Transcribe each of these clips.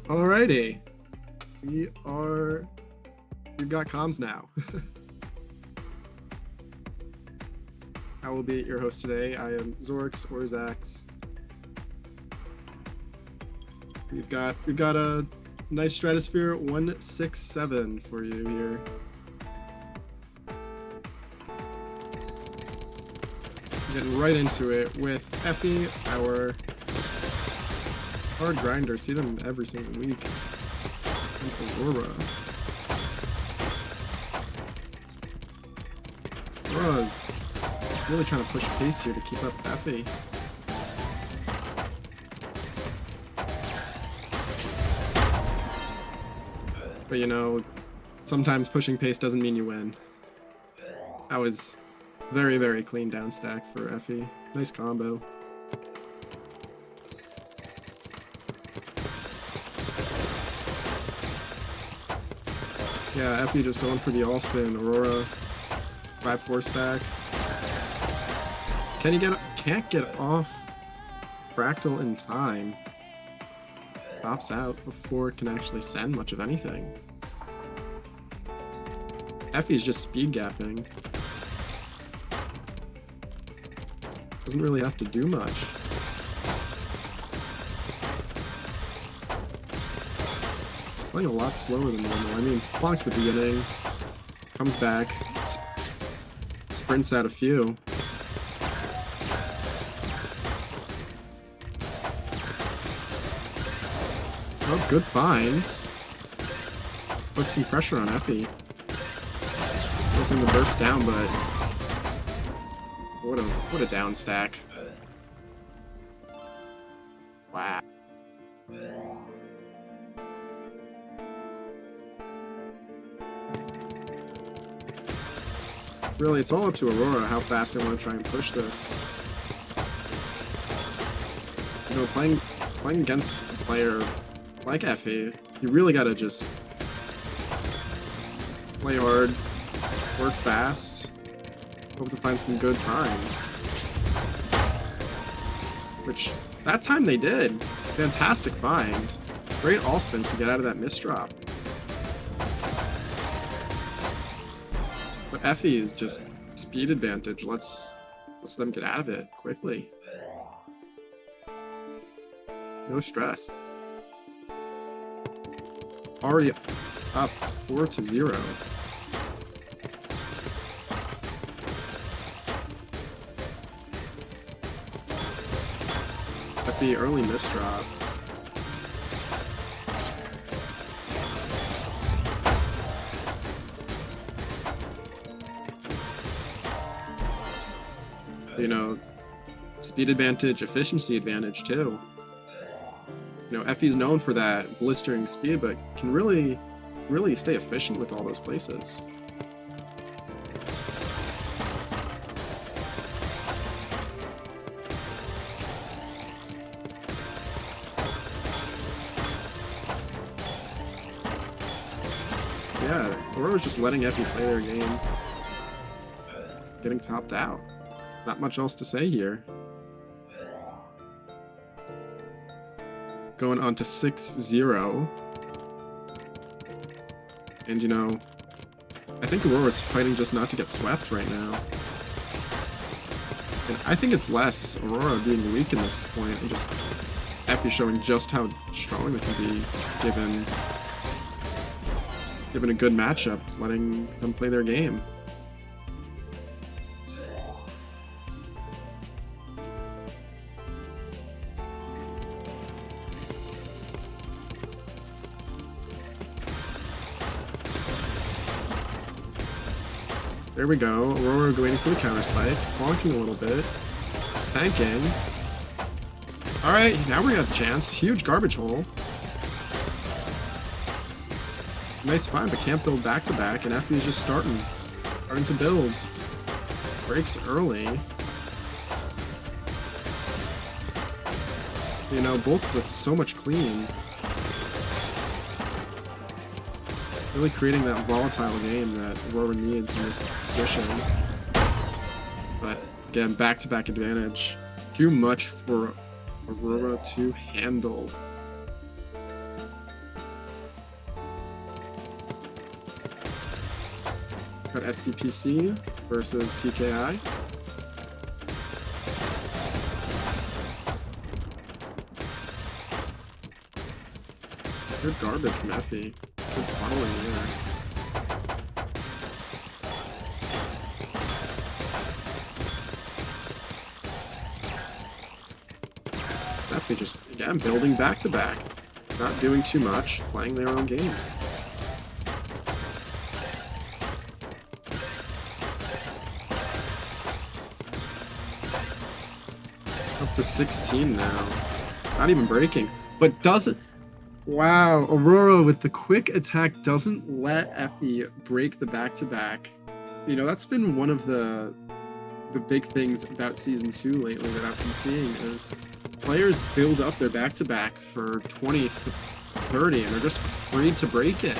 Alrighty, we've got comms now. I will be your host today. I am Zorx or Zax. We've got a nice Stratosphere 167 for you here. Getting right into it with Effie, our hard grinder. See them every single week. And Aurora. Aurora really trying to push pace here to keep up with Effie. But you know, sometimes pushing pace doesn't mean you win. That was very, very clean down stack for Effie. Nice combo. Yeah, Effie just going for the all spin. Aurora 5-4 stack. Can't get off Fractal in time. Pops out before it can actually send much of anything. Effie's just speed gapping. Doesn't really have to do much. Playing a lot slower than normal. I mean, blocks at the beginning, comes back, sprints out a few. Oh, good finds. Puts some pressure on Effie. Forcing the burst down, but what a down stack. Wow. Really, it's all up to Aurora how fast they want to try and push this. You know, playing against a player like Effie, you really gotta just play hard, work fast, hope to find some good times. Which, that time they did. Fantastic find. Great all spins to get out of that misdrop. But Effie is just speed advantage. Let's them get out of it quickly. No stress. Already up 4-0. At the early misdrop. You know, speed advantage, efficiency advantage too. You know, Effie's known for that blistering speed, but can really stay efficient with all those places. Yeah, Aurora's just letting Effie play their game. Getting topped out. Not much else to say here. Going on to 6-0. And you know, I think Aurora's fighting just not to get swept right now. And I think it's less Aurora being weak in this point and just Effie showing just how strong they can be given a good matchup, letting them play their game. There we go. Aurora going for the counter spikes, bonking a little bit, tanking. Alright, now we got a chance. Huge garbage hole. Nice find, but can't build back to back, and Effie is just starting to build. Breaks early. You know, both with so much clean. Really creating that volatile game that Aurora needs in this position. But again, back-to-back advantage. Too much for Aurora to handle. at SDPC versus TKI. Good garbage from Effie. Good following there. Effie just, again, building back to back. Not doing too much, playing their own game. Up to 16 now. Not even breaking. But doesn't... Wow, Aurora with the quick attack doesn't let Effie break the back-to-back. You know, that's been one of the big things about Season 2 lately that I've been seeing is players build up their back-to-back for 20 to 30 and are just afraid to break it.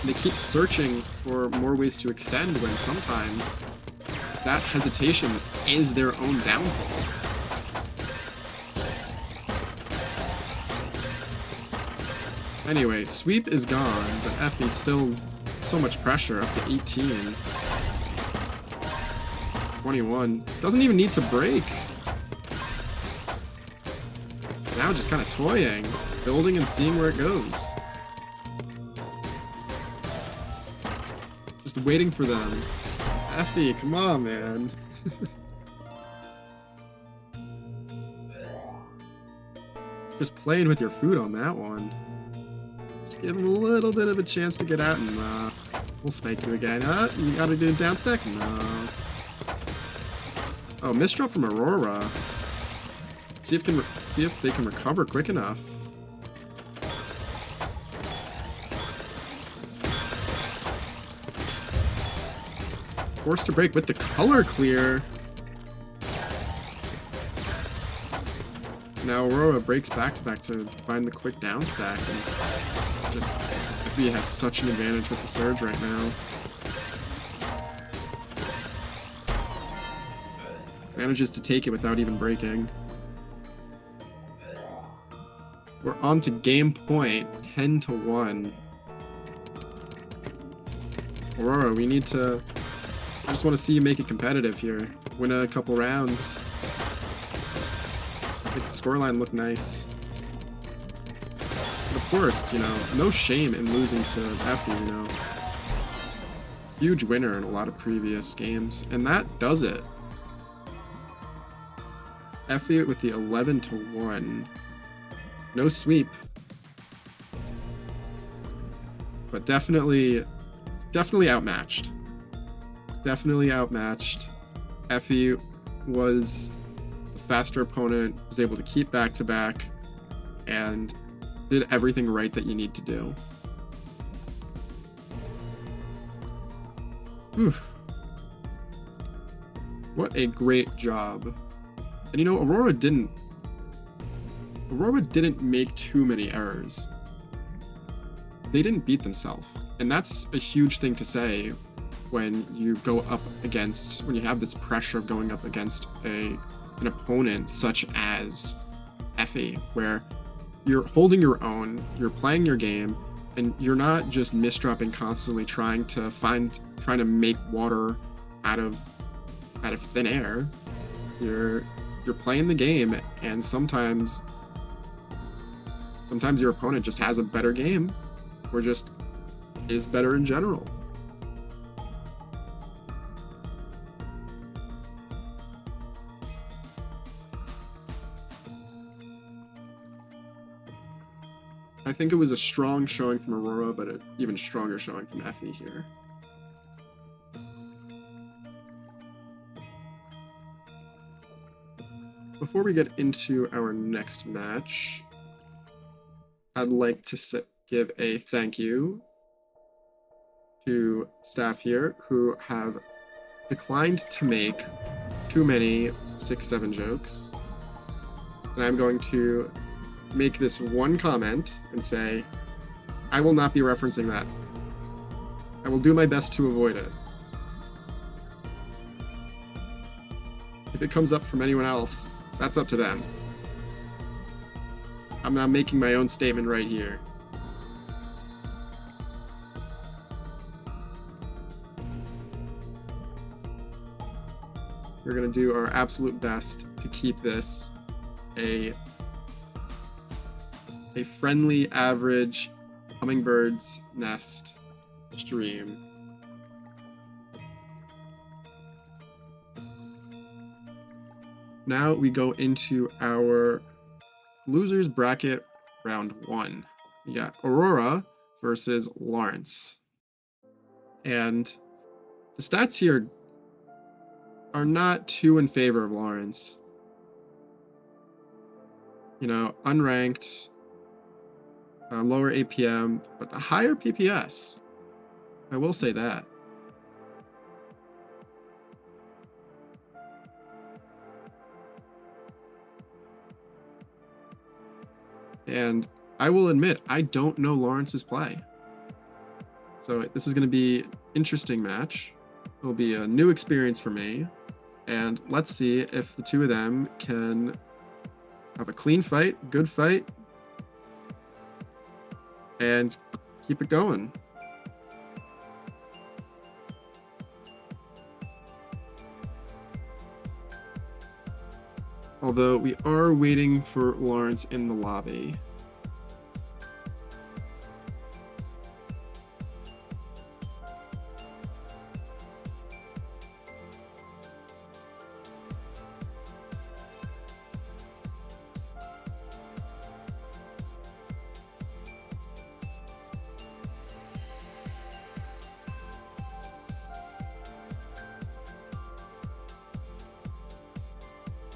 And they keep searching for more ways to extend when sometimes that hesitation is their own downfall. Anyway, sweep is gone, but Effie's still so much pressure, up to 18. 21. Doesn't even need to break. Now just kind of toying, building and seeing where it goes. Just waiting for them. Effie, come on, man. Just playing with your food on that one. Just give him a little bit of a chance to get out, and we'll spike you again. You gotta do a down stack? No. Oh, misdrop from Aurora. See if they can recover quick enough. Forced to break with the color clear. Now Aurora breaks back to find the quick down stack, and just Effie has such an advantage with the surge right now. Manages to take it without even breaking. We're on to game point, 10-1. Aurora, we need to... I just want to see you make it competitive here. Win a couple rounds. Make the scoreline look nice. But of course, you know, no shame in losing to Effie, you know. Huge winner in a lot of previous games. And that does it. Effie with the 11-1. No sweep. But definitely outmatched. Definitely outmatched. Effie was a faster opponent, was able to keep back-to-back, and did everything right that you need to do. Oof. What a great job. And you know, Aurora didn't make too many errors. They didn't beat themselves. And that's a huge thing to say when you go up against, when you have this pressure of going up against an opponent such as Effie, where you're holding your own, you're playing your game, and you're not just misdropping constantly trying to make water out of thin air. You're playing the game, and sometimes your opponent just has a better game, or just is better in general. I think it was a strong showing from Aurora, but an even stronger showing from Effie here. Before we get into our next match, I'd like to give a thank you to staff here who have declined to make too many 6-7 jokes. And I'm going to make this one comment and say, I will not be referencing that. I will do my best to avoid it. If it comes up from anyone else, that's up to them. I'm not making my own statement right here. We're going to do our absolute best to keep this a friendly, average hummingbird's nest stream. Now we go into our losers bracket round 1. We got Aurora versus Lawrence. And the stats here are not too in favor of Lawrence. You know, unranked, lower APM, but the higher PPS. I will say that. And I will admit, I don't know Lawrence's play. So this is going to be an interesting match. It'll be a new experience for me. And let's see if the two of them can have a clean fight, good fight, and keep it going. Although we are waiting for Lawrence in the lobby.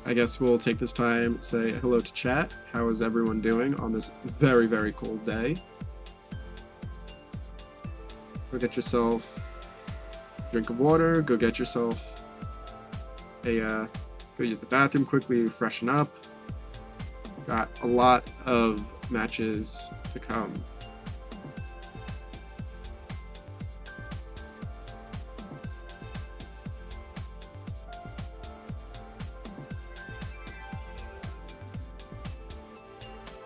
I guess we'll take this time, say hello to chat. How is everyone doing on this very, very cold day? Go get yourself a drink of water, go get yourself go use the bathroom quickly, freshen up. Got a lot of matches to come.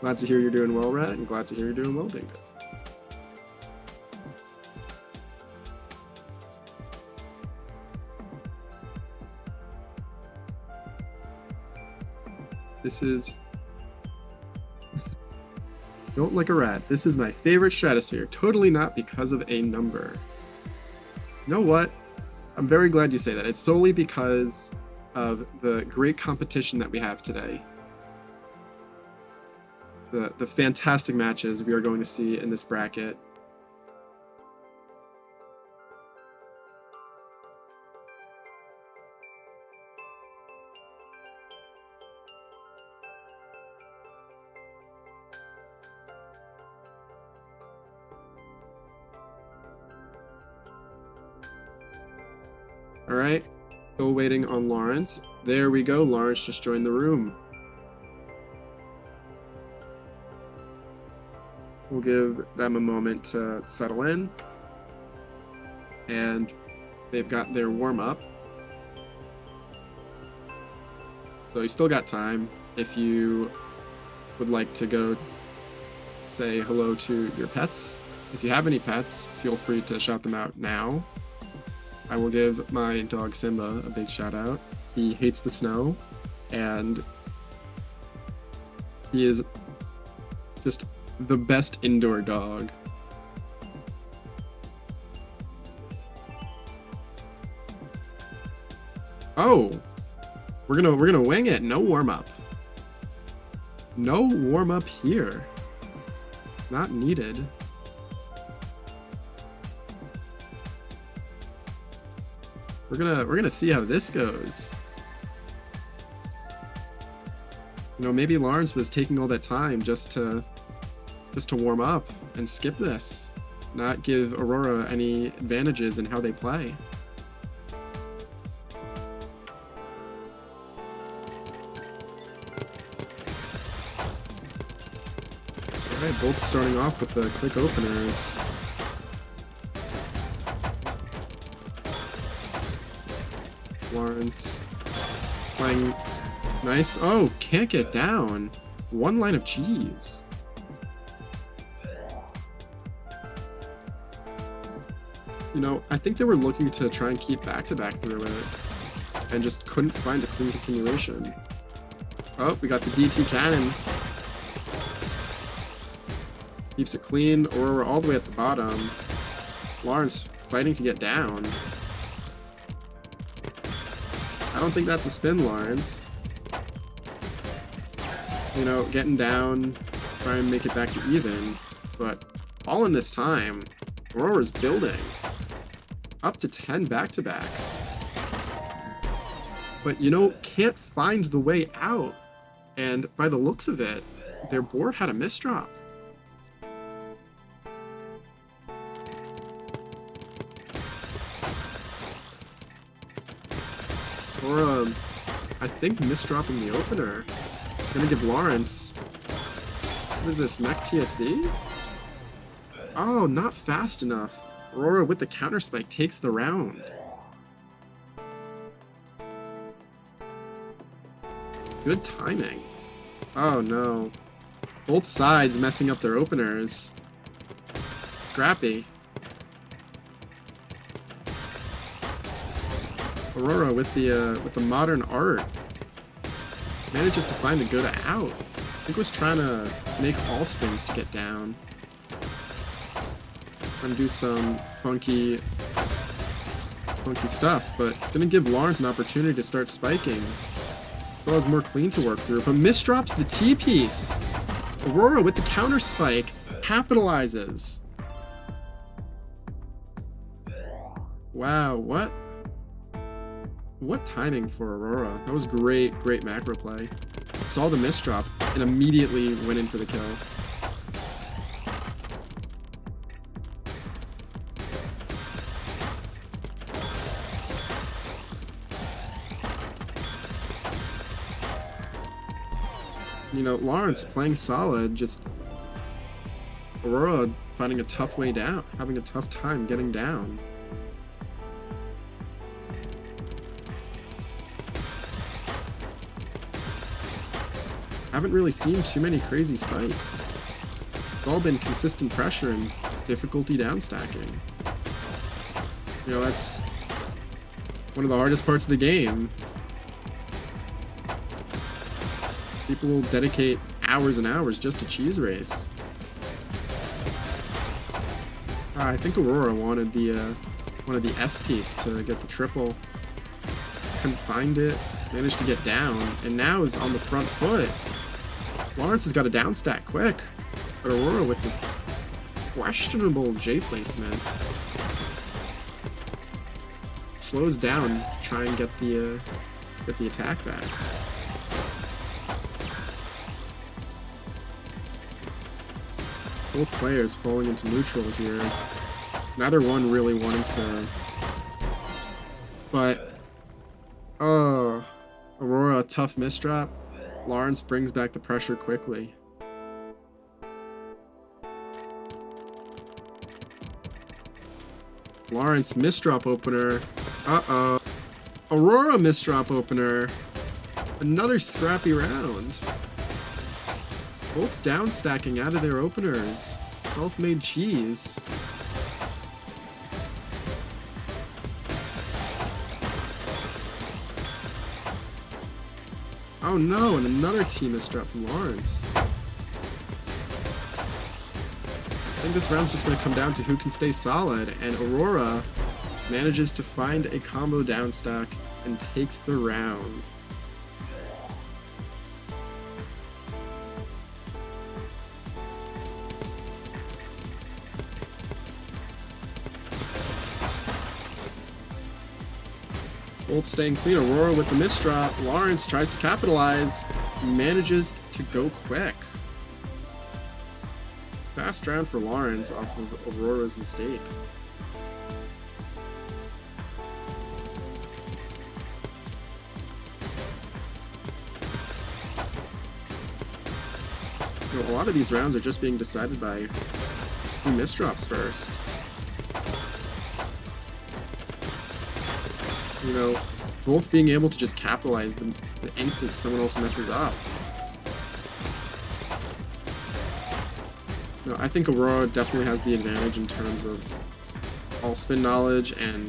Glad to hear you're doing well, Rat, and glad to hear you're doing well, Dingo. This is... Don't like a rat. This is my favorite Stratosphere. Totally not because of a number. You know what? I'm very glad you say that. It's solely because of the great competition that we have today. The fantastic matches we are going to see in this bracket. All right, still waiting on Lawrence. There we go. Lawrence just joined the room. We'll give them a moment to settle in. And they've got their warm-up. So you still got time. If you would like to go say hello to your pets. If you have any pets, feel free to shout them out now. I will give my dog Simba a big shout out. He hates the snow, and he is just the best indoor dog. Oh, we're gonna wing it. No warm up. No warm up here. Not needed. We're gonna see how this goes. You know, maybe Lawrence was taking all that time just to warm up and skip this, not give Aurora any advantages in how they play. Alright, both starting off with the quick openers. Lawrence playing nice. Oh, can't get down. One line of cheese. You know, I think they were looking to try and keep back-to-back through it. and just couldn't find a clean continuation. Oh, we got the DT cannon. Keeps it clean. Aurora all the way at the bottom. Lawrence fighting to get down. I don't think that's a spin, Lawrence. You know, getting down, try and make it back to even. But all in this time, Aurora's building. Up to 10 back-to-back. But, you know, can't find the way out. And by the looks of it, their board had a misdrop. Or, I think misdropping the opener. Gonna give Lawrence... What is this, Mech TSD? Oh, not fast enough. Aurora with the counter spike takes the round. Good timing. Oh no. Both sides messing up their openers. Scrappy. Aurora with the modern art manages to find a good out. I think was trying to make all spins to get down. Trying to do some funky stuff, but it's gonna give Lawrence an opportunity to start spiking. As well as more clean to work through, but misdrops the T-piece. Aurora with the counter spike capitalizes. Wow, what timing for Aurora. That was great macro play. Saw the misdrop and immediately went in for the kill. You know, Lawrence playing solid, just Aurora finding a tough way down, having a tough time getting down. Haven't really seen too many crazy spikes. It's all been consistent pressure and difficulty down stacking. You know, that's one of the hardest parts of the game. People will dedicate hours and hours just to cheese race. I think Aurora wanted the S piece to get the triple. Couldn't find it. Managed to get down, and now is on the front foot. Lawrence has got a down stack quick, but Aurora with the questionable J placement slows down to try and get the attack back. Both players falling into neutral here. Neither one really wanting to, but Aurora tough misdrop. Lawrence brings back the pressure quickly. Lawrence misdrop opener. Uh-oh. Aurora misdrop opener. Another scrappy round. Both down stacking out of their openers. Self-made cheese. Oh no, and another T misdrop from Lawrence. I think this round's just going to come down to who can stay solid, and Aurora manages to find a combo down stack and takes the round. Both staying clean. Aurora with the misdrop. Lawrence tries to capitalize. Manages to go quick. Fast round for Lawrence off of Aurora's mistake. You know, a lot of these rounds are just being decided by who misdrops first. You know, both being able to just capitalize the instant someone else messes up. No, I think Aurora definitely has the advantage in terms of all spin knowledge and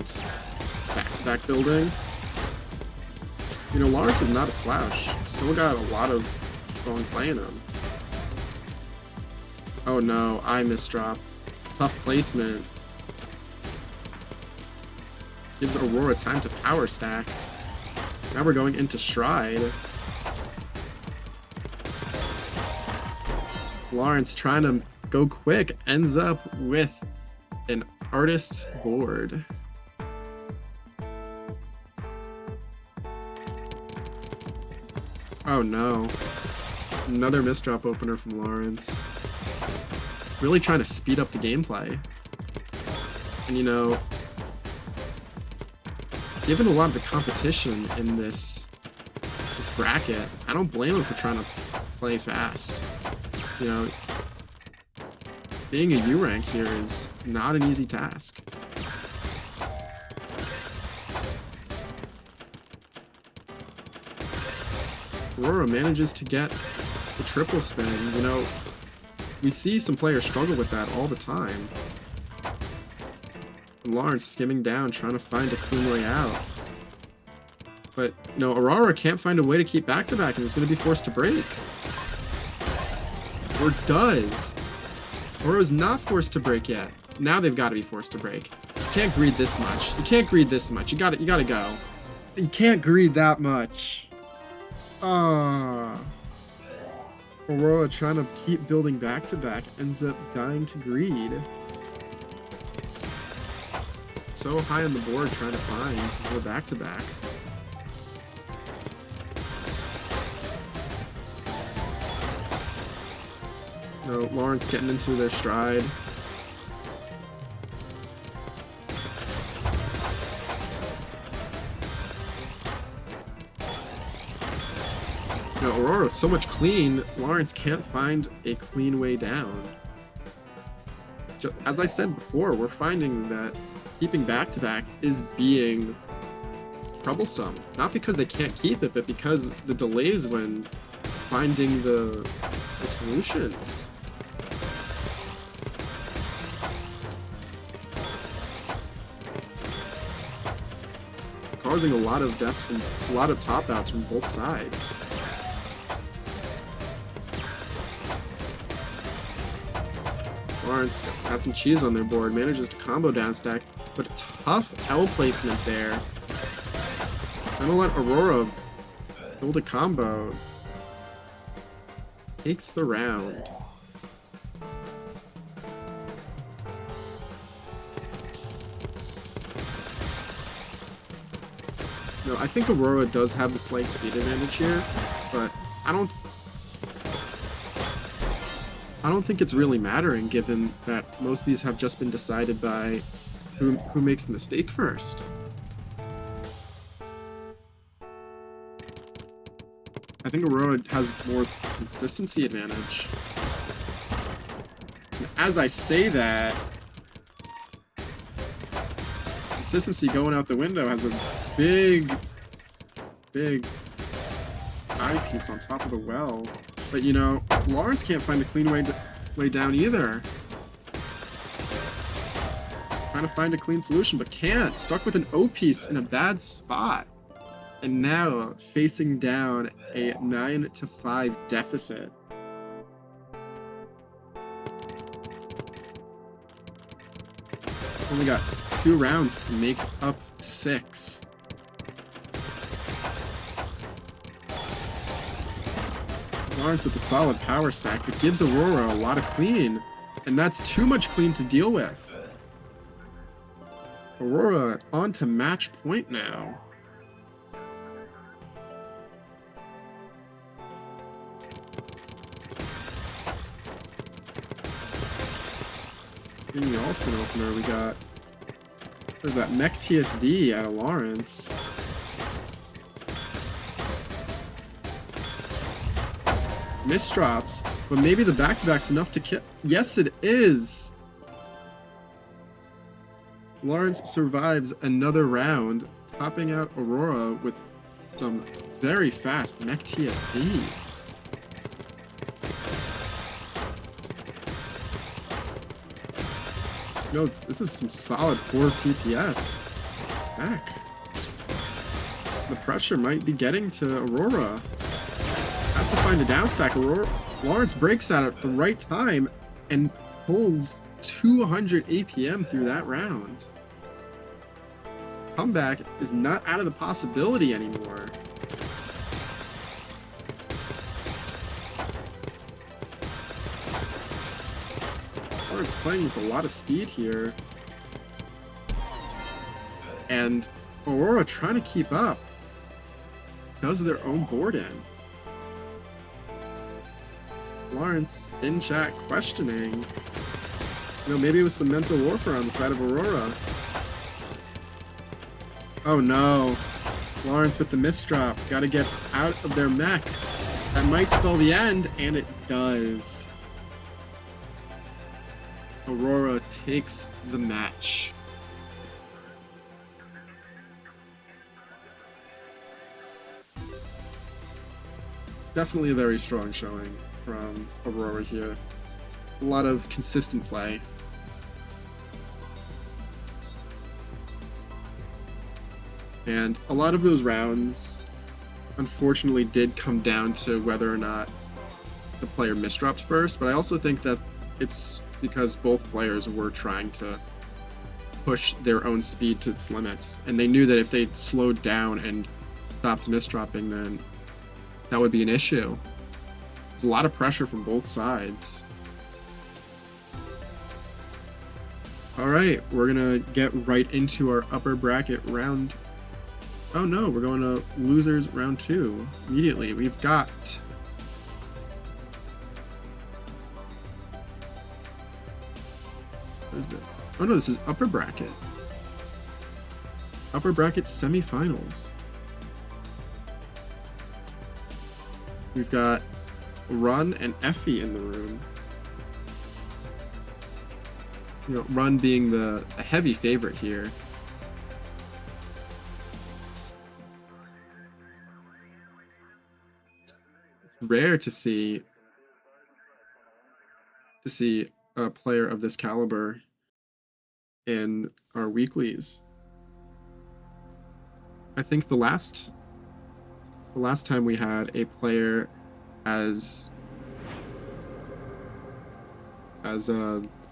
back-to-back building. You know, Lawrence is not a slouch. Still got a lot of strong play in him. Oh no, I misdrop. Tough placement. Gives Aurora time to power stack. Now we're going into Stride. Lawrence trying to go quick ends up with an artist's board. Oh no. Another misdrop opener from Lawrence. Really trying to speed up the gameplay. And you know, given a lot of the competition in this bracket, I don't blame him for trying to play fast. You know, being a U rank here is not an easy task. Aurora manages to get the triple spin. You know, we see some players struggle with that all the time. Lawrence skimming down, trying to find a clean way out. But, no, Aurora can't find a way to keep back-to-back, and is going to be forced to break. Or does. Aurora's not forced to break yet. Now they've got to be forced to break. You can't greed this much. You can't greed this much. You gotta go. You can't greed that much. Ah. Aurora trying to keep building back-to-back ends up dying to greed. So high on the board trying to find more back-to-back. No, Lawrence getting into their stride. No, Aurora so much clean, Lawrence can't find a clean way down. As I said before, we're finding that keeping back-to-back is being troublesome. Not because they can't keep it, but because the delays when finding the solutions. Causing a lot of deaths from a lot of top outs from both sides. Lawrence got some cheese on their board, manages to combo down stack, but a tough L placement there. Gonna let Aurora build a combo. Takes the round. No, I think Aurora does have the slight speed advantage here, but I don't think it's really mattering given that most of these have just been decided by who makes the mistake first. I think Aurora has more consistency advantage. And as I say that, consistency going out the window has a big eyepiece on top of the well. But you know, Lawrence can't find a clean way down either. Trying to find a clean solution, but can't. Stuck with an O piece in a bad spot. And now facing down a 9-5 deficit. Only got 2 rounds to make up 6. Lawrence with a solid power stack, but gives Aurora a lot of clean, and that's too much clean to deal with. Aurora on to match point now. In the all-spin opener, we got, there's that Mech TSD out of Lawrence. Misdrops, but maybe the back-to-back's enough to kill. Yes, it is! Lawrence survives another round, topping out Aurora with some very fast Mech TSD. No, this is some solid 4 PPS. Back. The pressure might be getting to Aurora. Has to find a downstack. Lawrence breaks out at the right time and holds 200 APM through that round. Comeback is not out of the possibility anymore. Lawrence playing with a lot of speed here. And Aurora trying to keep up. Does their own board in. Lawrence in chat questioning. Maybe it was some mental warfare on the side of Aurora. Oh no. Lawrence with the misdrop. Gotta get out of their mech. That might spell the end, and it does. Aurora takes the match. Definitely a very strong showing from Aurora here. A lot of consistent play. And a lot of those rounds, unfortunately, did come down to whether or not the player misdropped first, but I also think that it's because both players were trying to push their own speed to its limits, and they knew that if they slowed down and stopped misdropping, then that would be an issue. There's a lot of pressure from both sides. All right, we're gonna get right into our upper bracket round. Oh no, we're going to losers round 2 immediately. We've got what is this? Oh no, this is upper bracket. Upper bracket semifinals. We've got Run and Effie in the room. Run being the heavy favorite here. It's rare to see a player of this caliber in our weeklies. I think the last time we had a player as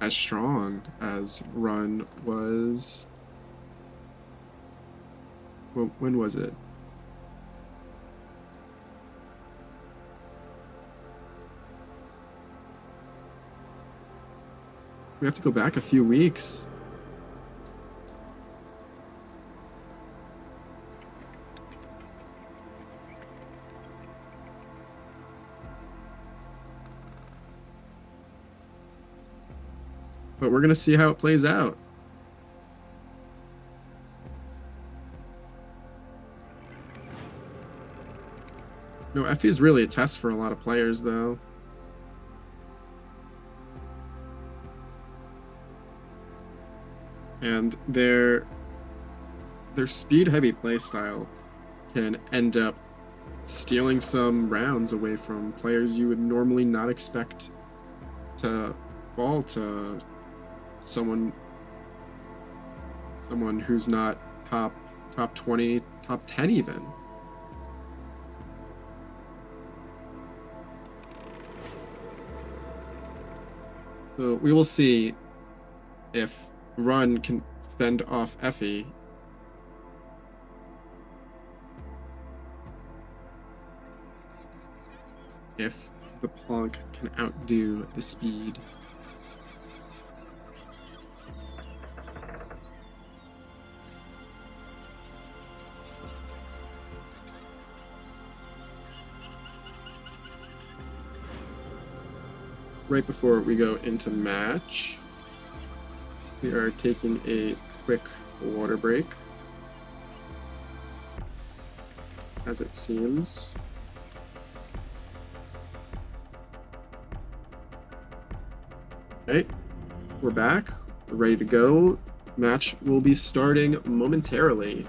strong as Run was, well, when was it? We have to go back a few weeks. But we're going to see how it plays out. Effie is really a test for a lot of players, though. And their speed-heavy playstyle can end up stealing some rounds away from players you would normally not expect to fall to someone who's not top 20, top 10 even. So we will see if Run can fend off Effie. If the Plonk can outdo the speed. Right before we go into match, we are taking a quick water break, as it seems. Okay, we're back. We're ready to go. Match will be starting momentarily.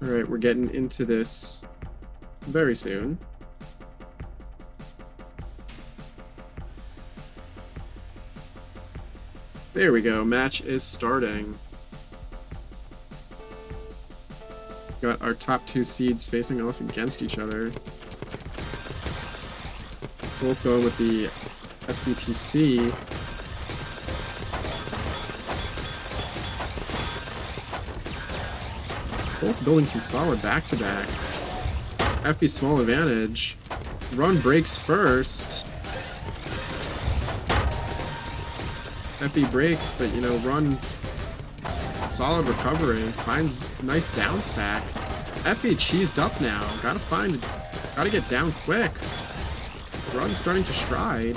Alright, we're getting into this very soon. There we go, match is starting. Got our top two seeds facing off against each other. Both going with the SDPC. Both building some solid back-to-back. Effie small advantage. Run breaks first. Effie breaks, but you know, Run solid recovery. Finds nice down stack. Effie cheesed up now. Gotta get down quick. Run's starting to stride.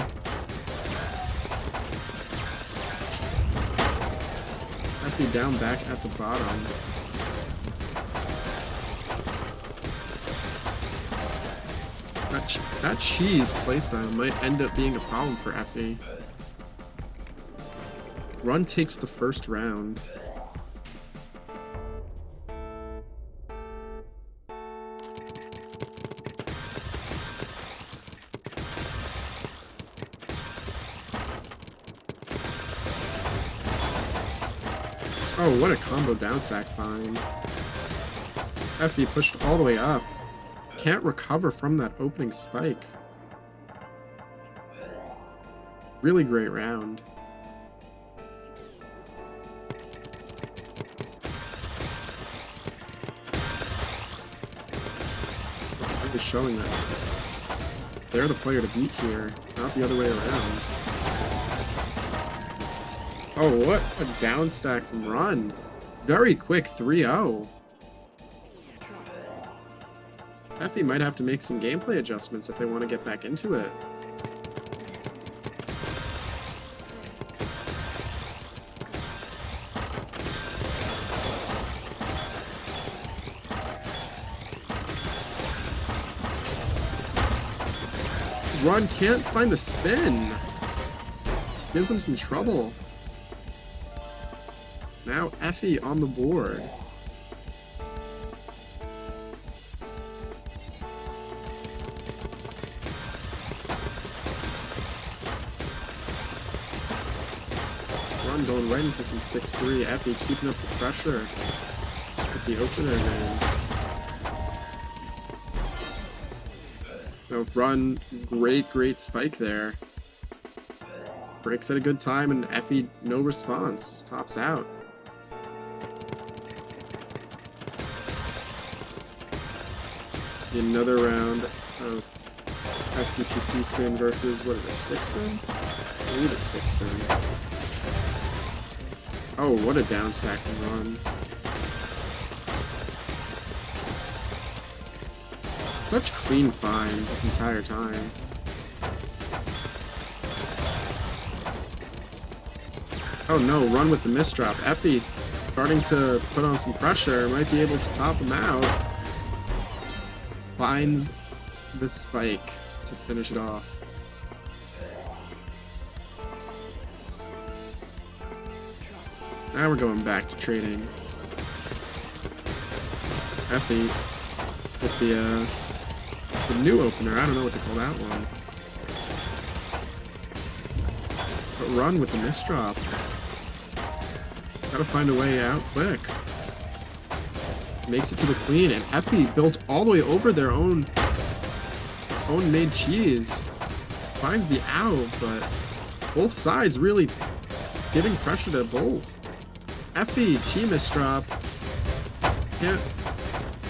Effie down back at the bottom. That cheese playstyle might end up being a problem for Effie. Run takes the first round. Oh, what a combo downstack find. Effie pushed all the way up. Can't recover from that opening spike. Really great round. Really showing that they're the player to beat here, not the other way around. Oh, what a downstack from Run. Very quick 3-0. Effie might have to make some gameplay adjustments if they want to get back into it. Run can't find the spin. Gives him some trouble. Now Effie on the board. Run going right into some 6-3. Effie keeping up the pressure with the opener there. So Run, great spike there. Breaks at a good time and Effie no response. Tops out. See another round of SDPC spin versus, what is it, stick spin? I believe it's stick spin. Oh, what a downstack from Run. Such clean find this entire time. Oh no, Run with the misdrop. Effie starting to put on some pressure, might be able to top him out. Finds the spike to finish it off. Now we're going back to trading. Effie with the new opener. I don't know what to call that one. But Run with the misdrop. Gotta find a way out quick. Makes it to the queen, and Effie built all the way over their own made cheese. Finds the ow, but both sides really giving pressure to both. Effie, T-misdrop. Can't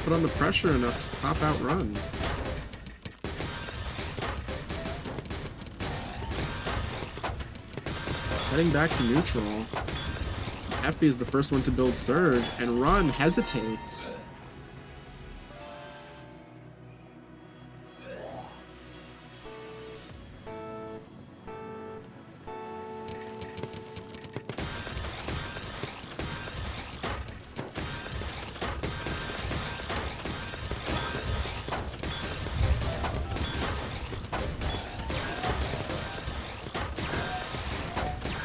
put on the pressure enough to top out Run. Heading back to neutral. Effie is the first one to build Surge, and Run hesitates.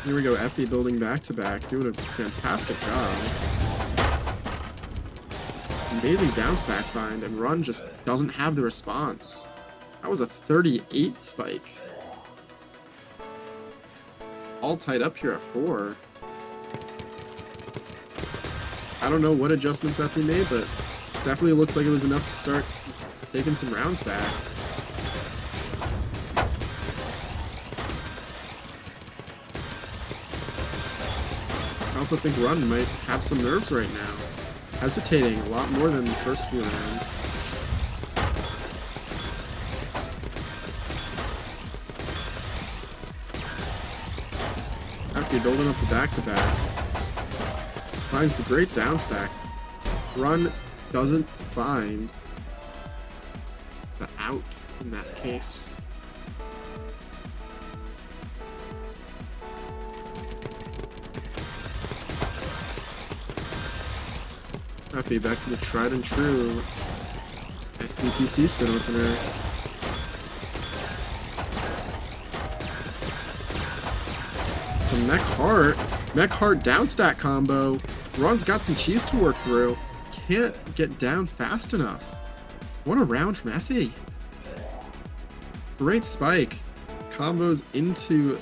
Here we go, Effie building back-to-back, doing a fantastic job. Amazing downstack find, and Run just doesn't have the response. That was a 38 spike. All tied up here at 4. I don't know what adjustments Effie made, but definitely looks like it was enough to start taking some rounds back. I also think Run might have some nerves right now. Hesitating a lot more than the first few rounds. After building up the back-to-back. Finds the great downstack. Run doesn't find the out in that case. Effie back to the tried and true SDPC spin opener. The mech heart downstack combo. Run's got some cheese to work through. Can't get down fast enough. What a round from Effie. Great spike. Combos into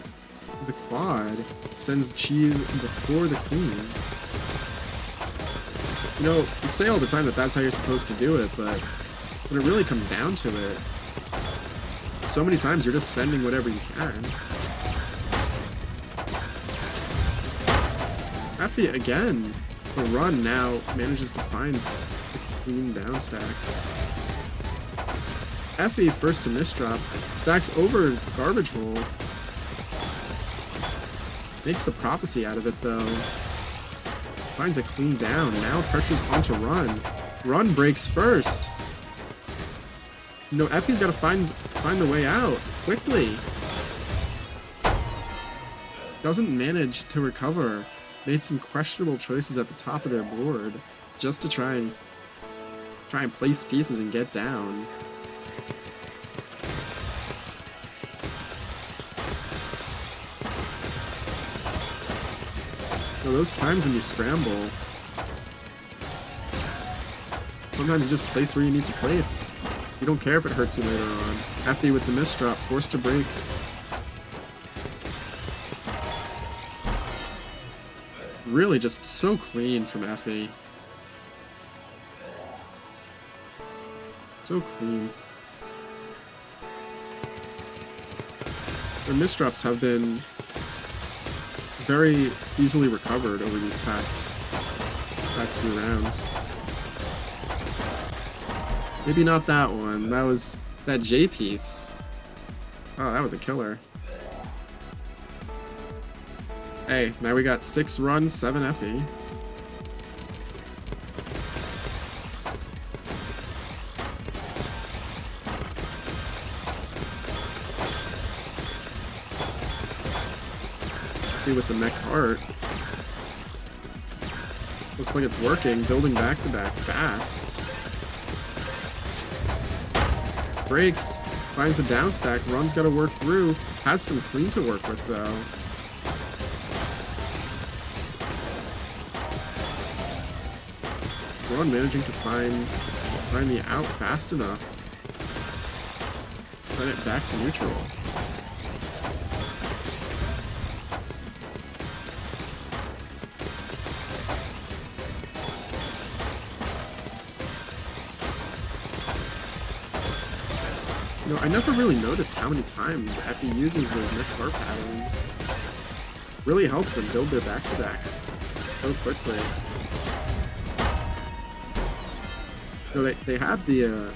the quad. Sends the cheese before the queen. You know, you say all the time that that's how you're supposed to do it, but when it really comes down to it, so many times you're just sending whatever you can. Effie again. The Run now manages to find the clean downstack. Effie first to misdrop, stacks over garbage hole. Makes the prophecy out of it though. Finds a clean down, now pressures onto Run. Run breaks first. You know, Effie's gotta find the way out quickly. Doesn't manage to recover. Made some questionable choices at the top of their board just to try and place pieces and get down. So those times when you scramble, sometimes you just place where you need to place. You don't care if it hurts you later on. Effie with the misdrop, forced to break. Really just so clean from Effie. So clean. Their misdrops have been very easily recovered over these past few rounds. Maybe not that one. That was that J piece. Oh, that was a killer. Hey, now we got 6 runs, 7 Effie. With the mech heart. Looks like it's working, building back to back fast. Breaks, finds the downstack, Run's gotta work through, has some clean to work with though. Run managing to find the out fast enough. Send it back to neutral. You know, I never really noticed how many times Effie uses those mech heart patterns. Really helps them build their back-to-backs so quickly. So they had the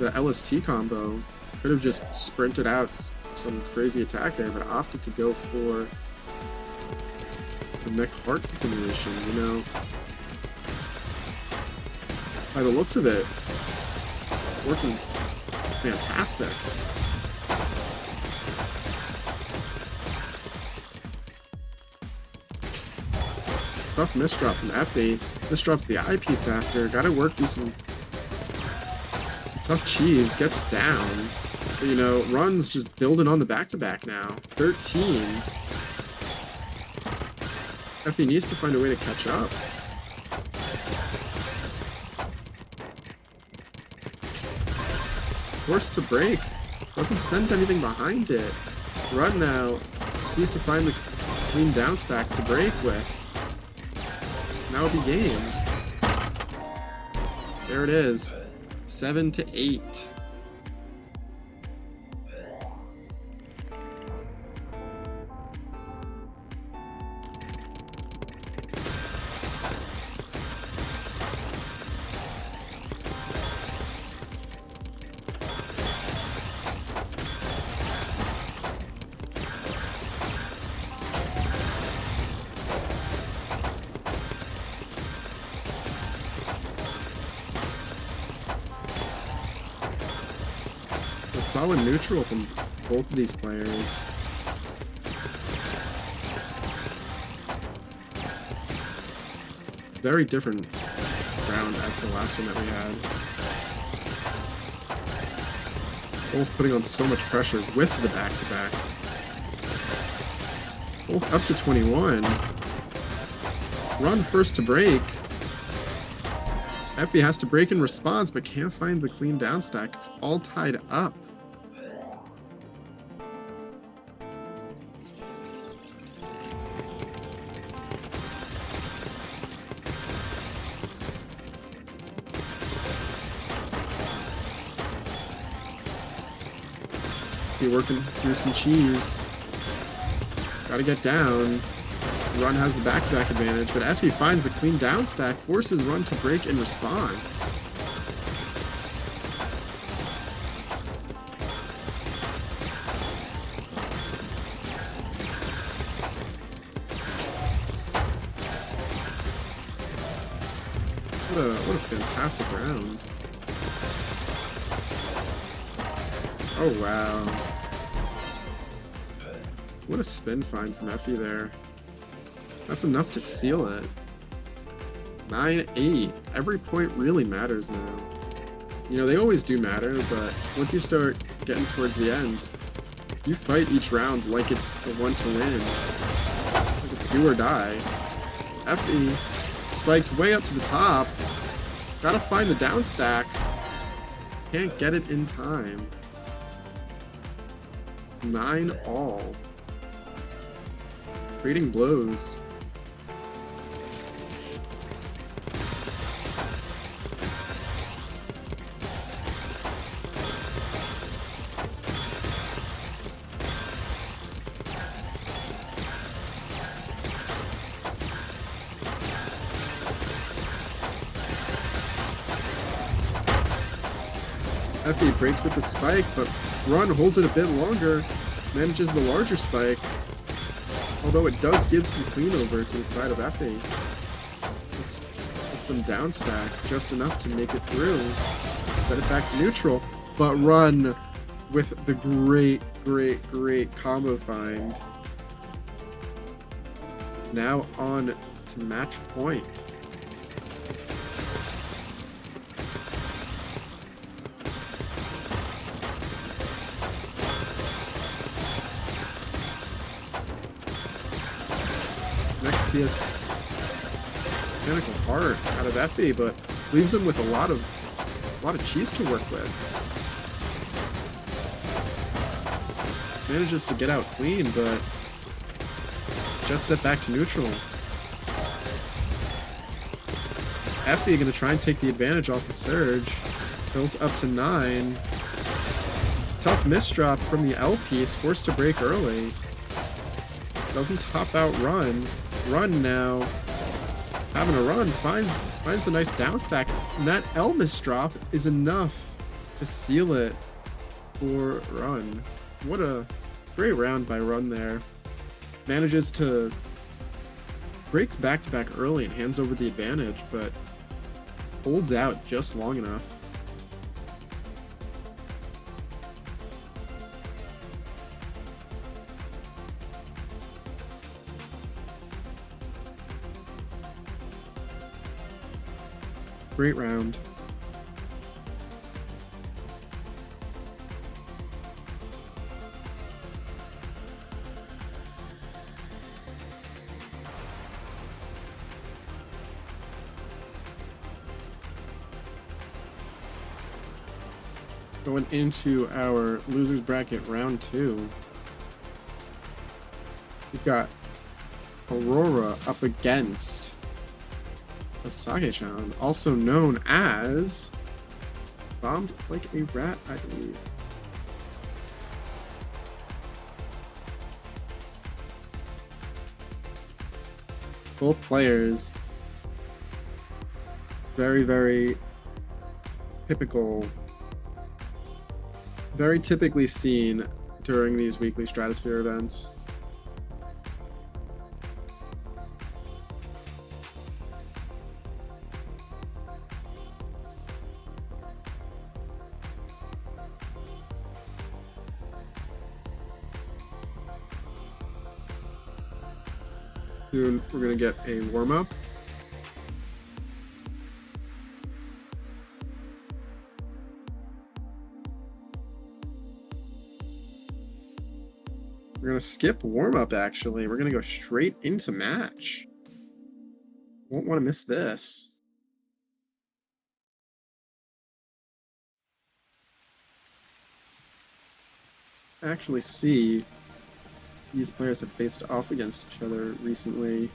LST combo. Could have just sprinted out some crazy attack there, but opted to go for the mech heart continuation, you know. By the looks of it, working fantastic. Tough misdrop from Effie. Misdrops the eyepiece after. Gotta work through some tough cheese. Gets down. But, you know, Run's just building on the back-to-back now. 13. Effie needs to find a way to catch up. Forced to break. Doesn't send anything behind it. Run now. Just needs to find the clean down stack to break with. Now it'll be game. There it is. 7-8. Solid neutral from both of these players. Very different round as the last one that we had. Both putting on so much pressure with the back-to-back. Both up to 21. Run first to break. Effie has to break in response, but can't find the clean down stack. All tied up. Be working through some cheese. Gotta get down. Run has the back-to-back advantage, but Effie finds the clean down stack, forces Run to break in response. What a fantastic round. Oh wow. What a spin find from Effie there. That's enough to seal it. 9-8. Every point really matters now. You know, they always do matter, but once you start getting towards the end, you fight each round like it's the one to win. Like it's do or die. Effie spiked way up to the top. Gotta find the down stack. Can't get it in time. 9-all. Trading blows. Effie breaks with the spike, but Run holds it a bit longer, manages the larger spike, although it does give some clean over to the side of Effie. It's them down stack, just enough to make it through. Set it back to neutral, but Run with the great combo find. Now on to match point. Next mechanical heart out of Effie, but leaves him with a lot of cheese to work with. Manages to get out clean, but just set back to neutral. Effie gonna try and take the advantage off the surge. Built up to 9. Tough misdrop from the L piece, forced to break early. Doesn't top out Run. Run now. Having a run, finds the nice down stack. And that L misdrop is enough to seal it for Run. What a great round by Run there. Manages to breaks back-to-back early and hands over the advantage, but holds out just long enough. Great round. Going into our losers bracket round 2. We've got Aurora up against Asage-chan, also known as Bombed Like a Rat, I believe. Both players, very, very typical, very typically seen during these weekly Stratosphere events. Soon we're going to get a warm-up. We're going to skip warm-up, actually. We're going to go straight into match. Won't want to miss this. Actually see these players have faced off against each other recently.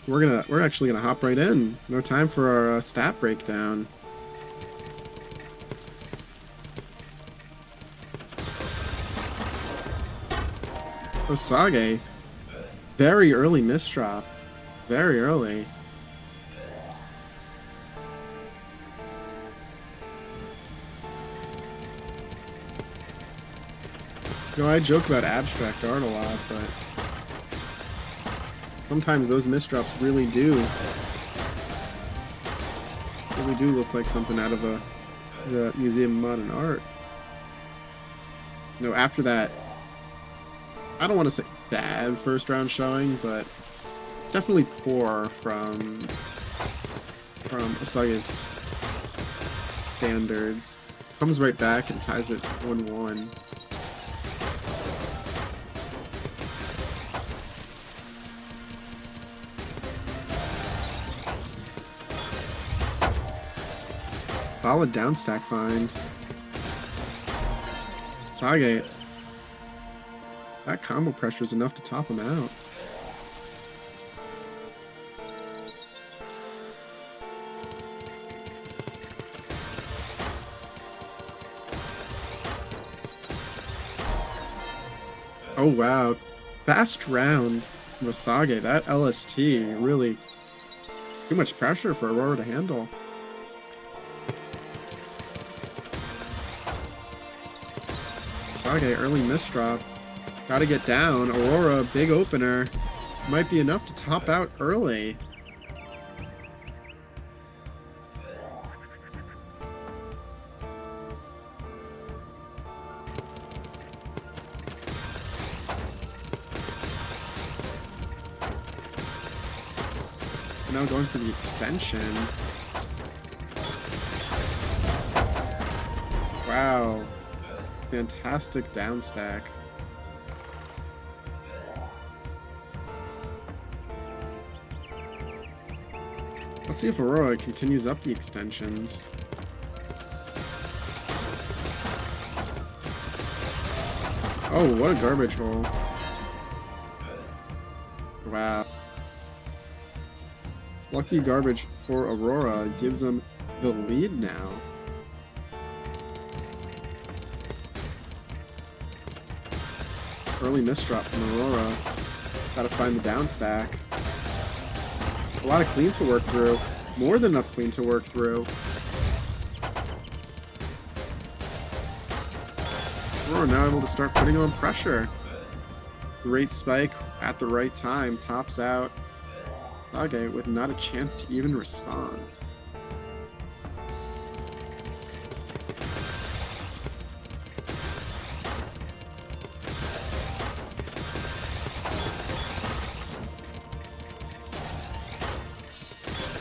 We're actually gonna hop right in. No time for our stat breakdown. Asage, very early misdrop. Very early. You know, I joke about abstract art a lot, but sometimes those misdrops really do look like something out of the Museum of Modern Art. You know, after that, I don't want to say bad first round showing, but definitely poor from Asage's standards. Comes right back and ties it 1-1. Solid downstack find. Asage, that combo pressure is enough to top him out. Oh wow, fast round from Asage. That LST really too much pressure for Aurora to handle. Asage, early misdrop. Gotta get down. Aurora, big opener. Might be enough to top out early. Now going for the extension. Wow. Fantastic downstack. Let's see if Aurora continues up the extensions. Oh, what a garbage hole. Wow. Lucky garbage for Aurora gives them the lead now. Early misdrop from Aurora. Gotta find the downstack. A lot of clean to work through. More than enough clean to work through. Aurora now able to start putting on pressure. Great spike at the right time. Tops out. Asage with not a chance to even respond.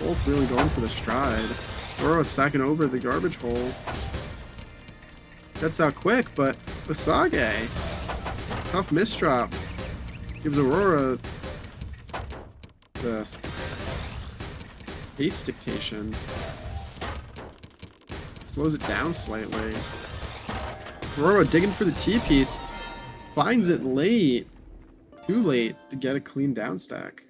Both really going for the stride. Aurora stacking over the garbage hole. Gets out quick, but Asage Tough misdrop gives Aurora the pace dictation. Slows it down slightly. Aurora digging for the T-piece. Finds it late. Too late to get a clean down stack.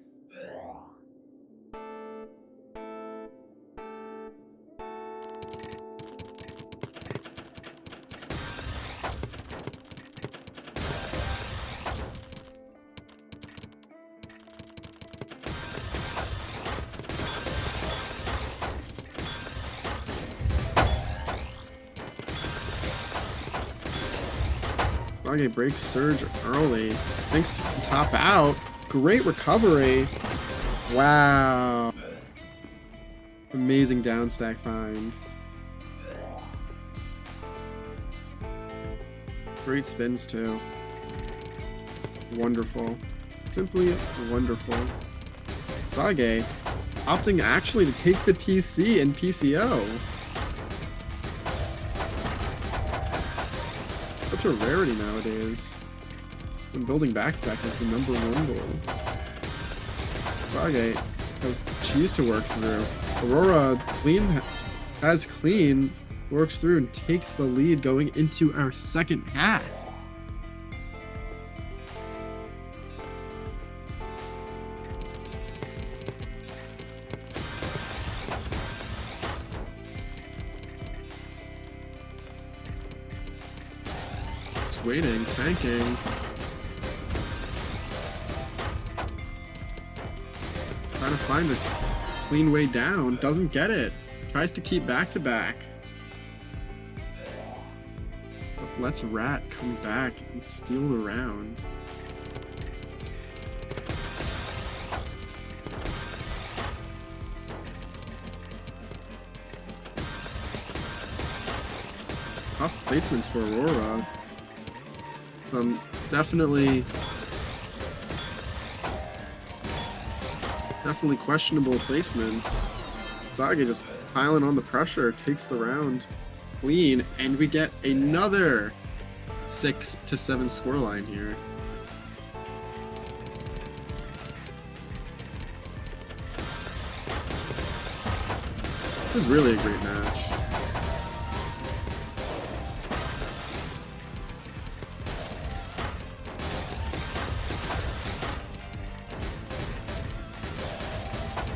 Sage breaks Surge early. Thinks to top out. Great recovery. Wow. Amazing down stack find. Great spins too. Wonderful. Simply wonderful. Sage opting actually to take the PC and PCO. Such a rarity nowadays. When building back-to-back is the #1 goal. Sage has cheese to work through. Aurora has clean, works through and takes the lead going into our second half. Just waiting, tanking. Trying to find a clean way down, doesn't get it. Tries to keep back-to-back. But lets Rat come back and steal the round. Tough placements for Aurora. Some definitely questionable placements. Sage just piling on the pressure, takes the round clean, and we get another 6-7 scoreline here. This is really a great match.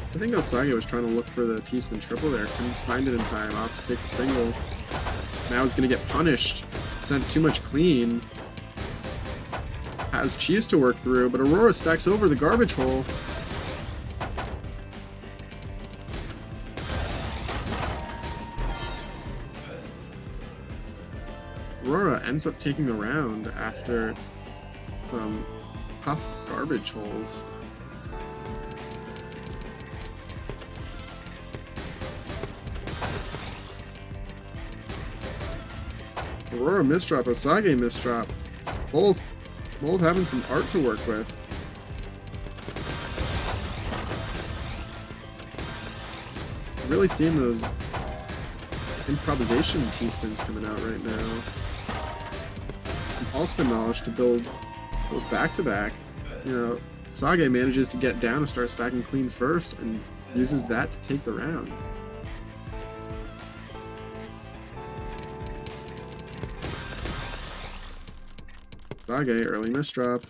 I think Osage was trying to look for the T-spin triple there. Couldn't find it in time. Opts to take the single. Now he's going to get punished. Sent too much clean. Has cheese to work through, but Aurora stacks over the garbage hole. Aurora ends up taking the round after some tough garbage holes. Aurora misdrop, Osage misdrop. Both having some art to work with. Really seeing those improvisation T-spins coming out right now. All spin knowledge to build back-to-back. You know, Sage manages to get down and start stacking clean first and uses that to take the round. Sage, early misdrop.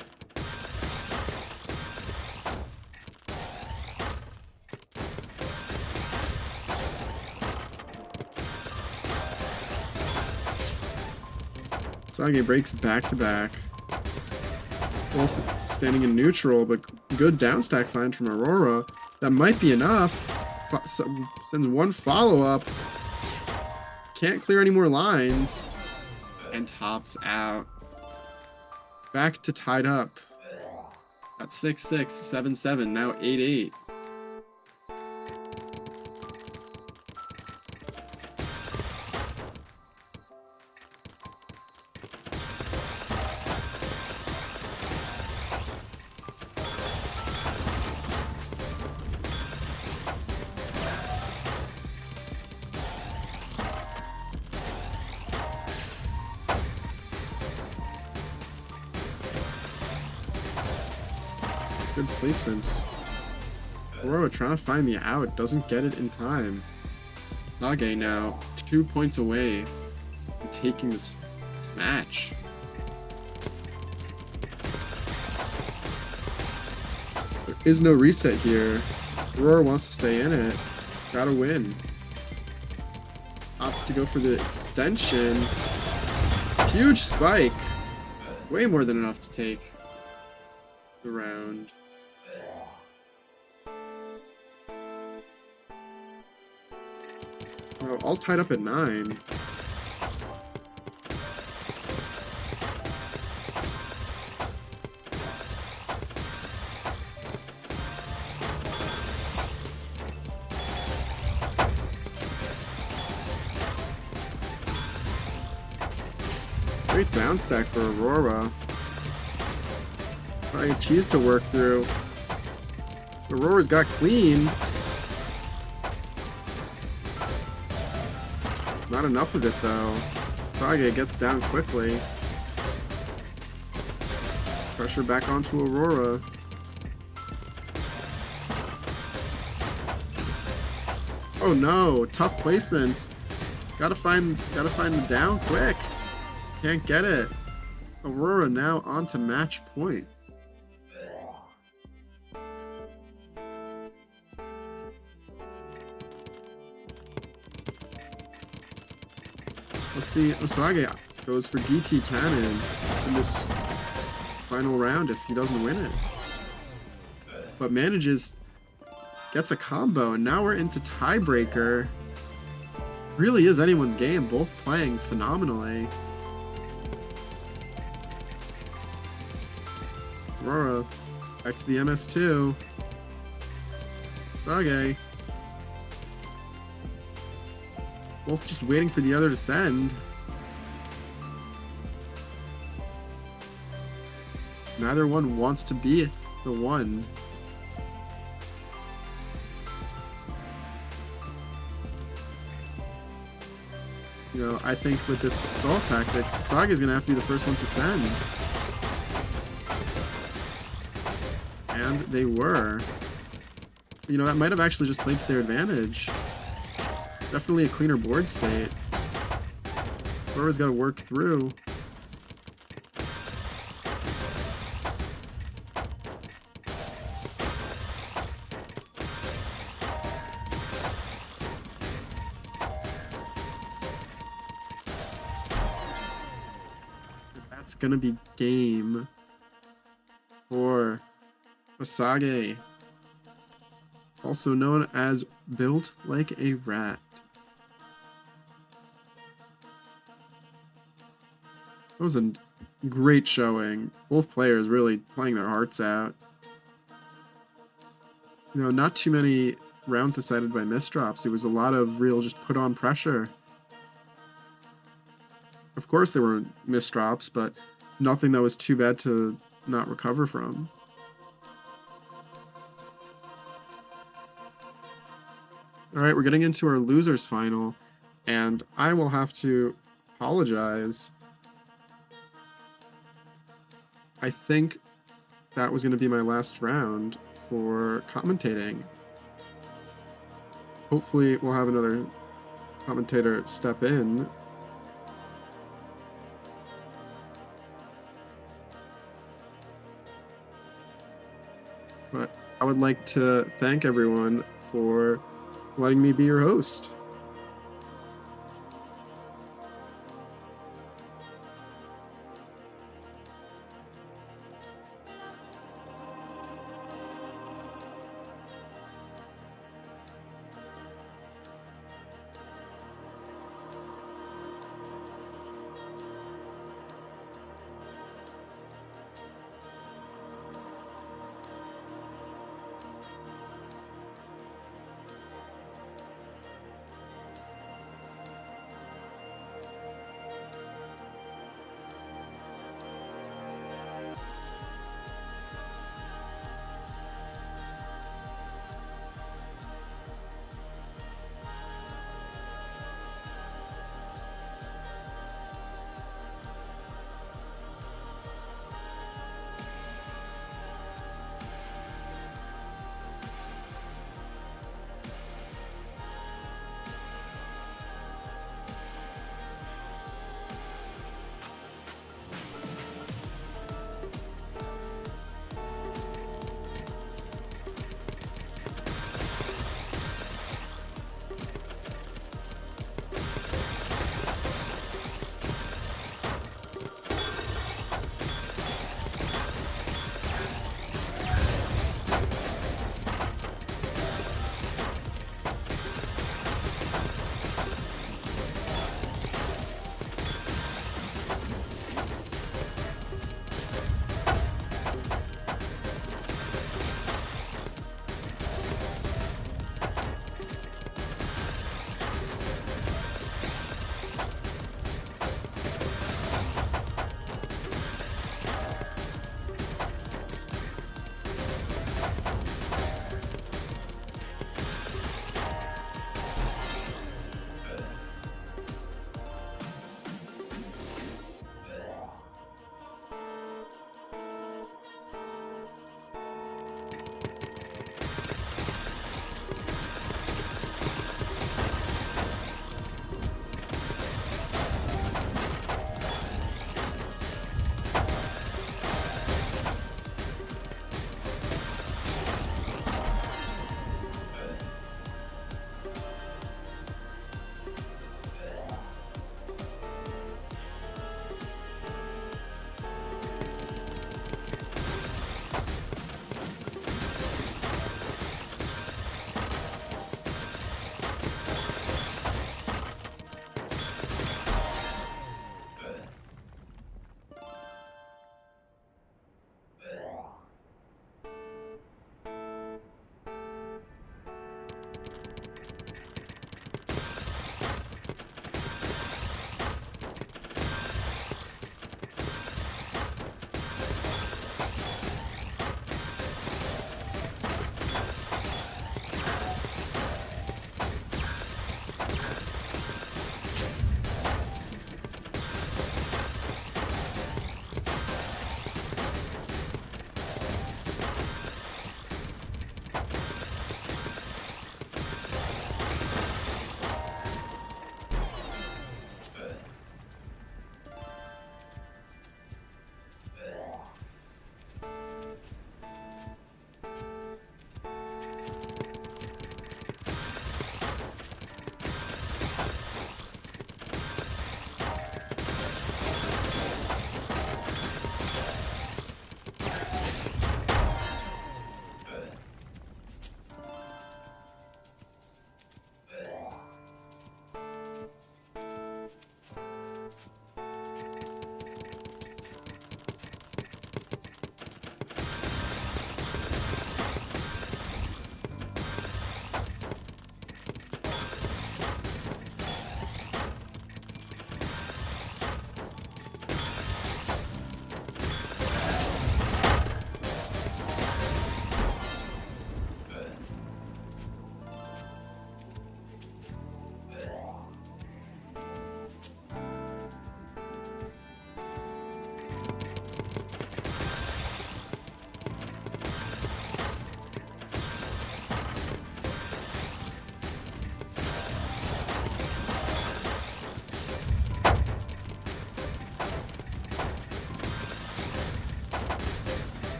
Sage breaks back-to-back. Both standing in neutral, but good downstack find from Aurora. That might be enough. Sends one follow-up. Can't clear any more lines. And tops out. Back to tied up. At 6-6, 7-7, now 8-8. Good placements. Aurora trying to find the out, doesn't get it in time. Sage now 2 points away from taking this match. There is no reset here. Aurora wants to stay in it. Gotta win. Opts to go for the extension. Huge spike. Way more than enough to take the round. Oh, all tied up at 9. Great down stack for Aurora. Probably a cheese to work through. Aurora's got clean. Not enough of it though. Sage gets down quickly. Pressure back onto Aurora. Oh no, tough placements. Gotta find the down quick. Can't get it. Aurora now on to match point. Let's see, Osage goes for DT Cannon in this final round if he doesn't win it. But gets a combo, and now we're into tiebreaker. Really is anyone's game, both playing phenomenally. Aurora, back to the MS2. Sage. Both just waiting for the other to send. Neither one wants to be the one. You know, I think with this stall tactics, Sage is going to have to be the first one to send. And they were. You know, that might have actually just played to their advantage. Definitely a cleaner board state. Aurora's got to work through. That's gonna be game for Osage, also known as Built Like a Rat. That was a great showing. Both players really playing their hearts out. You know, not too many rounds decided by misdrops. It was a lot of real just put on pressure. Of course there were misdrops, but nothing that was too bad to not recover from. Alright, we're getting into our losers final, and I will have to apologize. I think that was going to be my last round for commentating. Hopefully we'll have another commentator step in. But I would like to thank everyone for letting me be your host.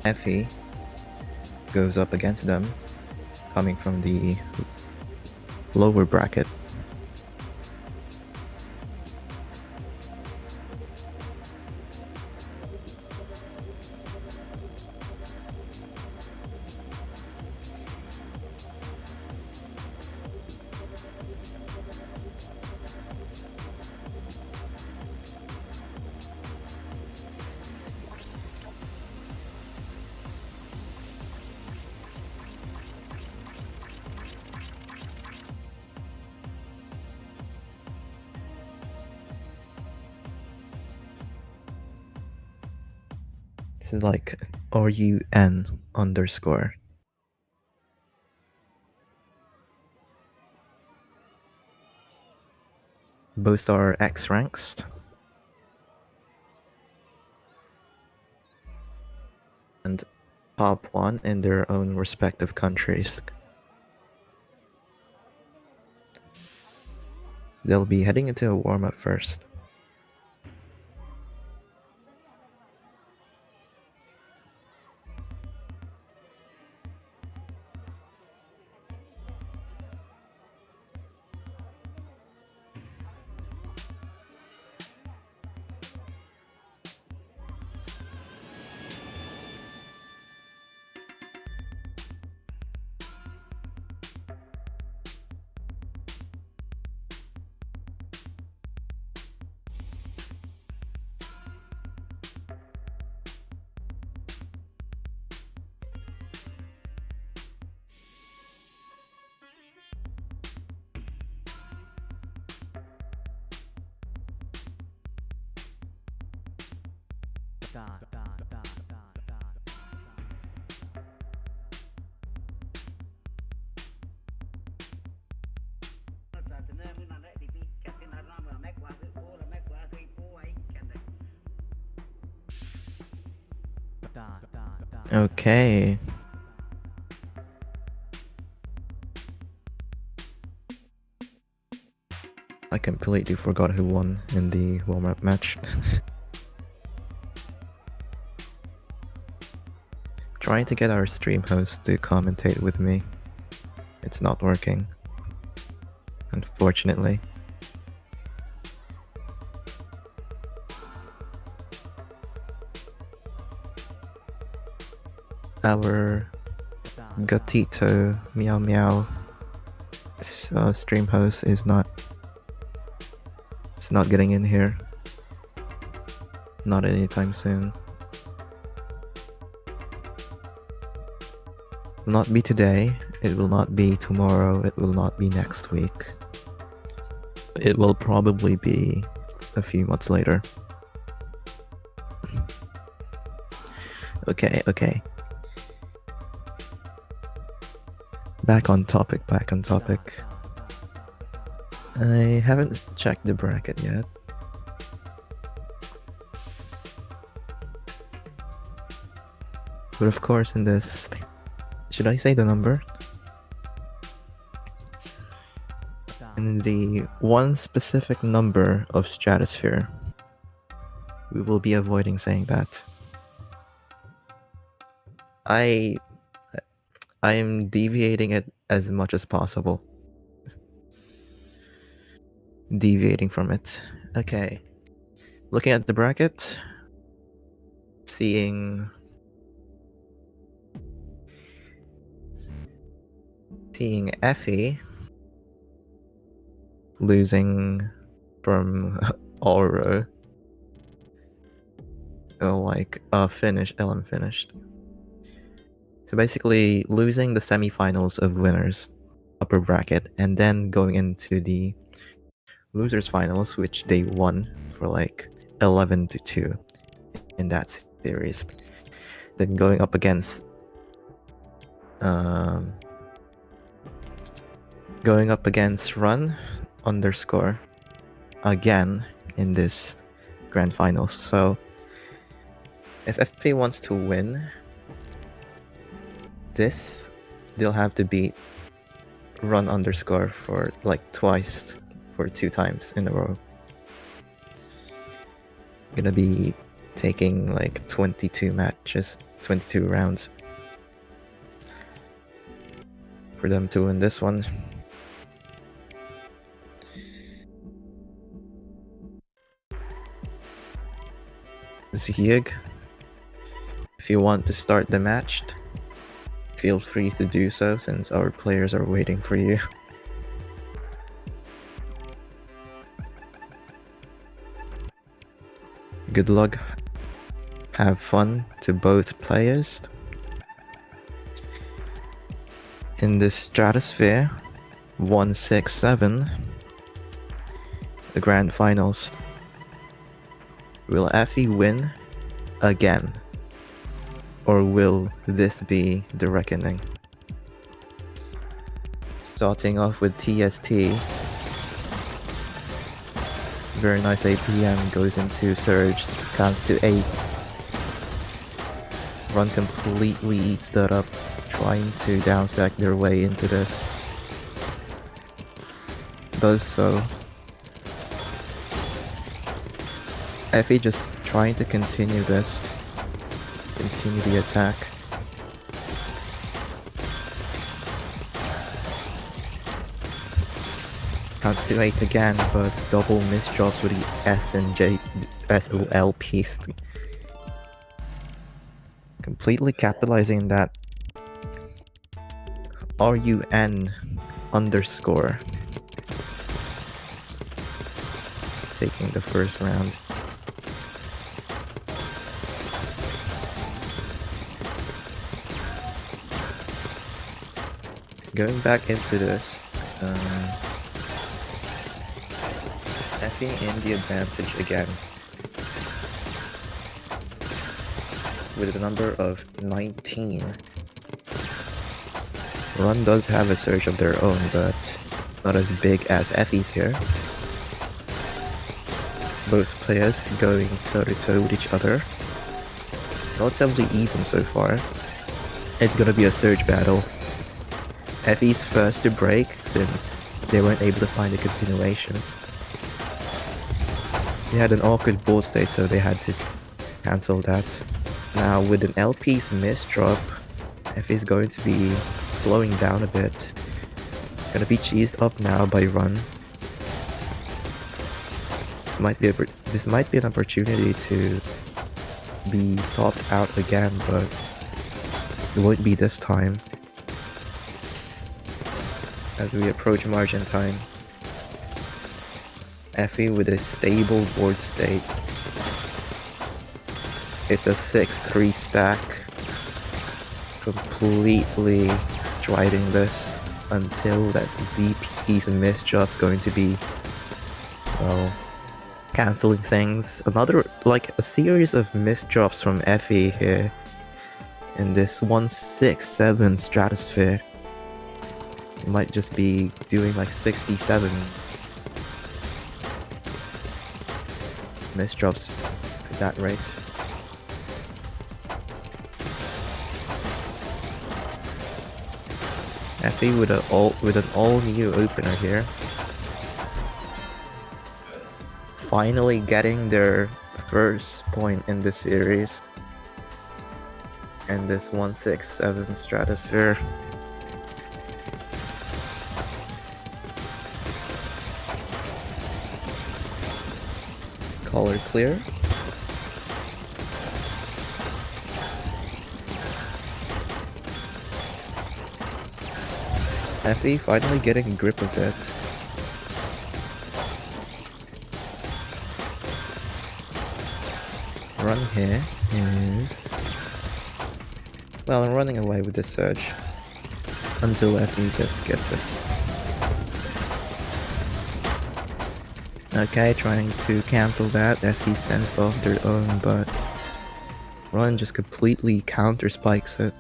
Effie goes up against them, coming from the lower bracket. This is like RUN underscore. Both are X ranks. And top 1 in their own respective countries. They'll be heading into a warm-up first. Okay. I completely forgot who won in the warm-up match. Trying to get our stream host to commentate with me. It's not working. Unfortunately. Our Gatito Meow Meow stream host is not getting in here. Not anytime soon. Will not be today, it will not be tomorrow, it will not be next week. It will probably be a few months later. Okay. Back on topic, back on topic. I haven't checked the bracket yet. But of course in this... Should I say the number? In the one specific number of Stratosphere, we will be avoiding saying that. I am deviating it as much as possible. Deviating from it. Okay. Looking at the bracket, seeing Effie losing from Oro. Oh, like LM finished. So basically losing the semifinals of winners upper bracket and then going into the losers finals, which they won for like 11-2 in that series. Then going up against Run underscore again in this grand finals. So if FA wants to win this, they'll have to beat Run underscore for like twice, for 2 times in a row. Gonna be taking like 22 matches, 22 rounds for them to win this one. Zieg, if you want to start the match, feel free to do so since our players are waiting for you. Good luck. Have fun to both players. In the Stratosphere 167, the grand finals. Will Effie win again? Or will this be the reckoning? Starting off with TST. Very nice APM, goes into Surge, comes to 8. Run completely eats that up, trying to downstack their way into this. Does so. Effie just trying to continue this. Continue the attack. Comes to 8 again, but double misdrops with the S and J SOL piece. Completely capitalizing that RUN underscore. Taking the first round. Going back into this, Effie in the advantage again. With a number of 19. Run does have a surge of their own, but not as big as Effie's here. Both players going toe-to-toe with each other. Relatively even so far. It's gonna be a surge battle. Effie's first to break since they weren't able to find a continuation. They had an awkward board state, so they had to cancel that. Now with an LP's misdrop, Effie's going to be slowing down a bit. Gonna be cheesed up now by Run. This might be an opportunity to be topped out again, but it won't be this time. As we approach margin time, Effie with a stable board state. It's a 6-3 stack. Completely striding this until that ZP's misdrop's going to be, well, cancelling things. Another, like, a series of misdrops from Effie here in this 167 Stratosphere. might just be doing like 67 misdrops at that rate. Effie with an all new opener here. Finally getting their first point in the series. And this 167 Stratosphere. Color clear. Effie finally getting a grip of it. Run here is... well, I'm running away with the surge until Effie just gets it. Okay, trying to cancel that. Effie sends off their own, but Run just completely counter spikes it.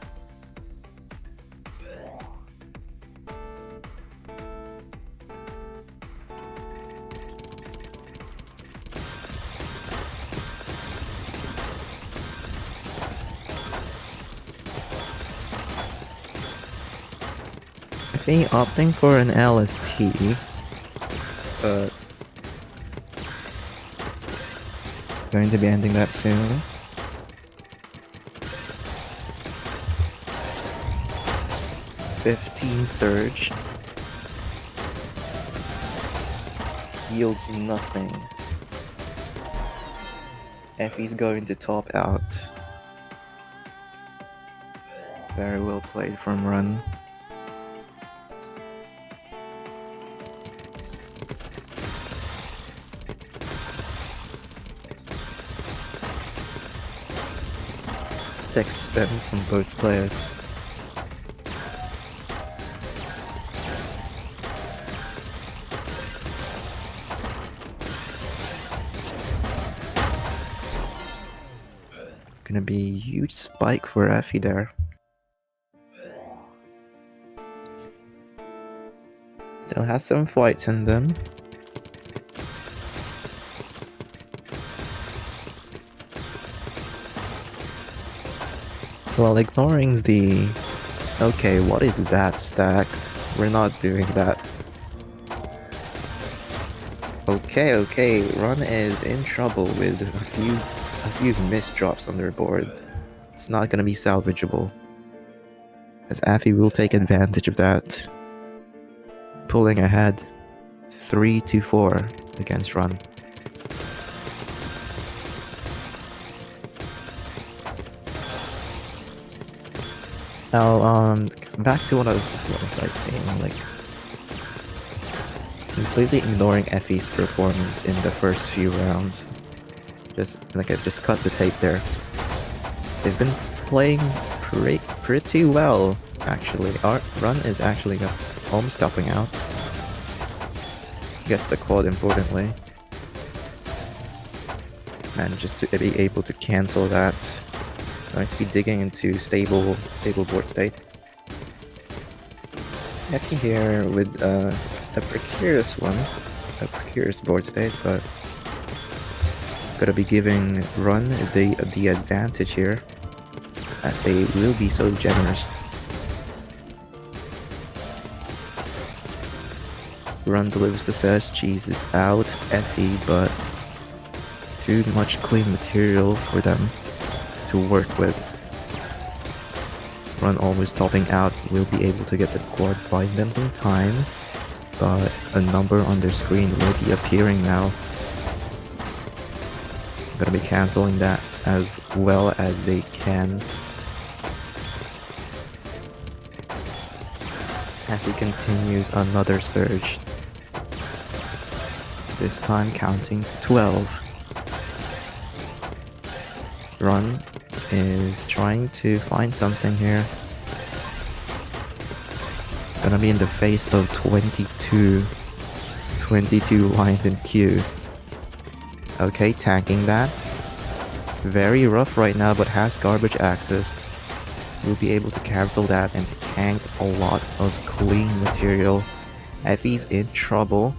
Effie opting for an LST, but going to be ending that soon. "15 surge yields nothing. Effie's going to top out. Very well played from Run. Stick spin from both players. Gonna be a huge spike for Effie there. Still has some fights in them. Well, ignoring the... okay, what is that stacked? We're not doing that. Okay, Run is in trouble with a few missed drops on their board. It's not gonna be salvageable, as Effie will take advantage of that, pulling ahead 3-4 against Run. Now, back to what I was saying, like, completely ignoring Effie's performance in the first few rounds. Just cut the tape there. They've been playing pretty well, actually. Our Run is actually almost topping out. Gets the quad importantly. Manages to be able to cancel that. Going to be digging into stable board state. Effie here with a precarious board state, but gotta be giving Run the advantage here, as they will be so generous. Run delivers the surge, Cheese is out, Effie, but too much clean material for them to work with. Run almost topping out, will be able to get the quad by them in time, but a number on their screen will be appearing now. Gonna be cancelling that as well as they can. Effie continues another surge, this time counting to 12. Run is trying to find something here. Gonna be in the face of 22 lines in queue. Okay, tanking that. Very rough right now, but has garbage access. Will be able to cancel that and tanked a lot of clean material. Effie's in trouble.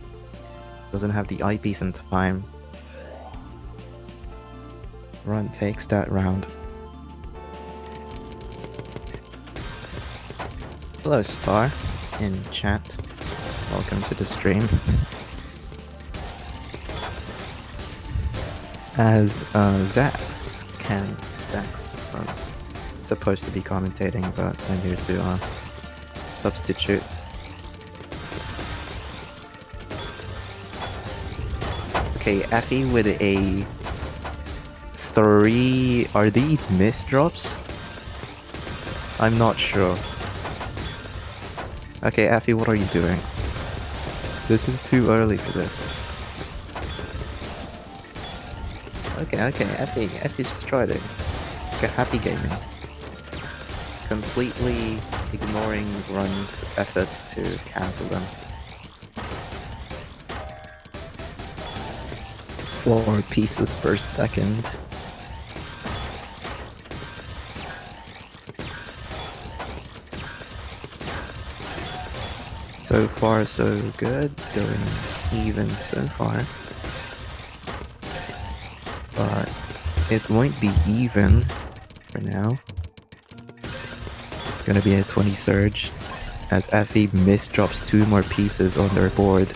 Doesn't have the eyepiece in time. Run takes that round. Hello, Star, in chat. Welcome to the stream. As Zax was supposed to be commentating, but I'm here to substitute. Okay, Effie with a 3. Are these miss drops? I'm not sure. Okay, Effie, what are you doing? This is too early for this. Okay, Effie's just tried it. Okay, happy gaming. Completely ignoring Run's efforts to cancel them. 4 pieces per second. So far so good, going even so far. But it won't be even for now. Gonna be a 20 surge as Effie misdrops 2 more pieces on their board.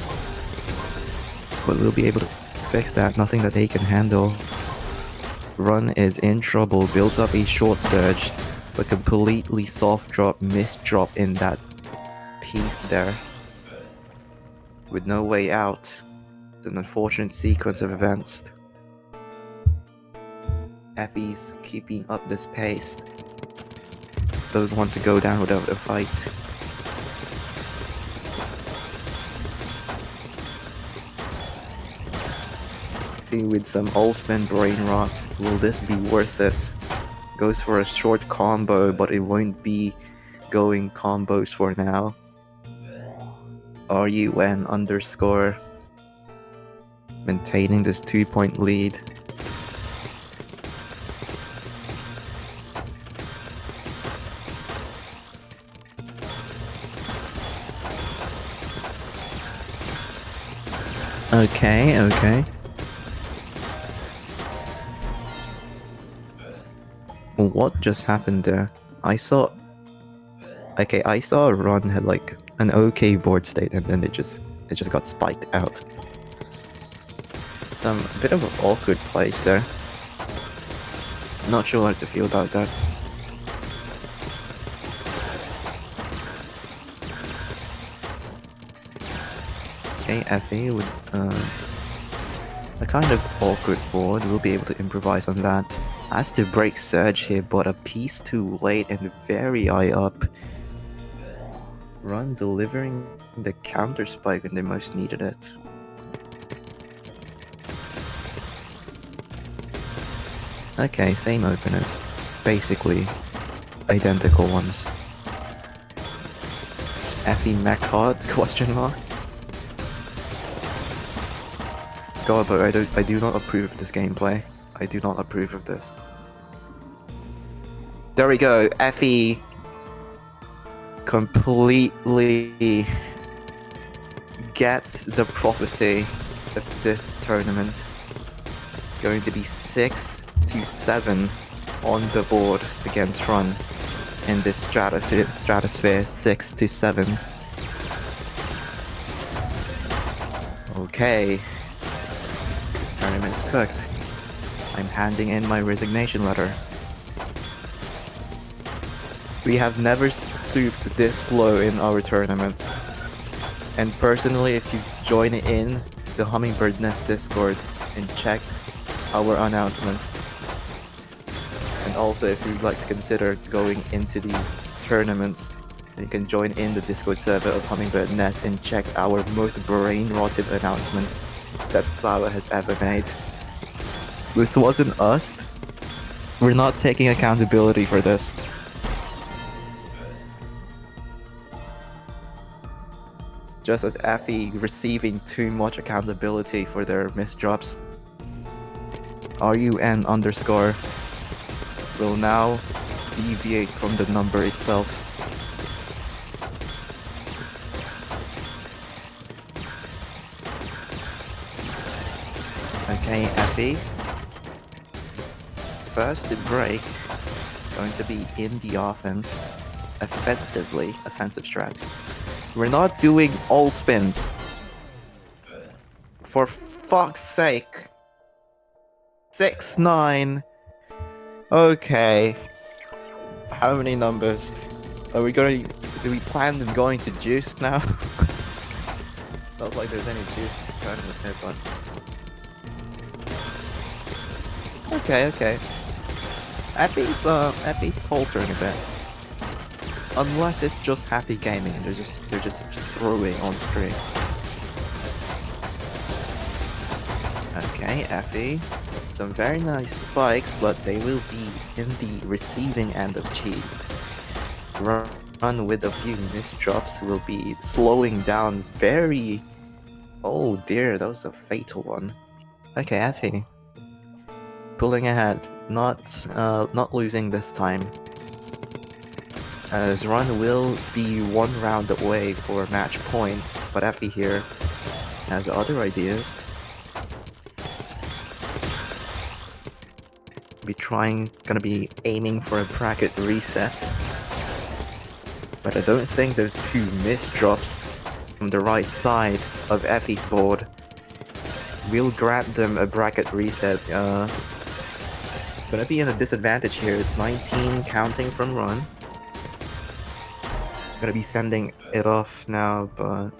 But we'll be able to fix that, nothing that they can handle. Run is in trouble, builds up a short surge, but completely soft drop, misdrop in that piece there. With no way out. It's an unfortunate sequence of events. Effie's keeping up this pace. Doesn't want to go down without a fight. Effie with some all-spin brain rot. Will this be worth it? Goes for a short combo, but it won't be going combos for now. RUN underscore. Maintaining this 2-point lead. Okay. What just happened there? I saw Run had like an okay board state and then it just got spiked out. Some bit of an awkward place there. Not sure how to feel about that. Okay, Effie with a kind of awkward board. We'll be able to improvise on that. Has to break surge here, but a piece too late and very high up. Run delivering the counter spike when they most needed it. Okay, same openers. Basically, identical ones. Effie mech hard? Question mark? God, but I do not approve of this gameplay. I do not approve of this. There we go, Effie completely gets the prophecy of this tournament. Going to be 6-7 on the board against Run in this Stratosphere 6-7. Okay. This tournament is cooked. I'm handing in my resignation letter. We have never stooped this low in our tournaments. And personally, if you join in the Hummingbird Nest Discord and checked our announcements, and also if you'd like to consider going into these tournaments, you can join in the Discord server of Hummingbird Nest and check our most brain-rotted announcements that Flower has ever made. This wasn't us. We're not taking accountability for this. Just as Effie receiving too much accountability for their misdrops. RUN underscore will now deviate from the number itself. Okay, Effie. First to break, going to be in the offense. Offensive strats. We're not doing all spins. For fuck's sake. 6-9. Okay. How many numbers? Are we going? Do we plan on going to juice now? Not like there's any juice right in this head, but okay. Effie's faltering a bit. Unless it's just happy gaming and they're just throwing on screen. Okay, Effie. Some very nice spikes, but they will be in the receiving end of cheesed. Run with a few missed drops will be slowing down very... Oh dear, that was a fatal one. Okay, Effie. Pulling ahead, not losing this time. As Run will be one round away for match point, but Effie here has other ideas. Gonna be aiming for a bracket reset. But I don't think those two missed drops from the right side of Effie's board will grant them a bracket reset. Gonna be in a disadvantage here. 19 counting from Run. Gonna be sending it off now, but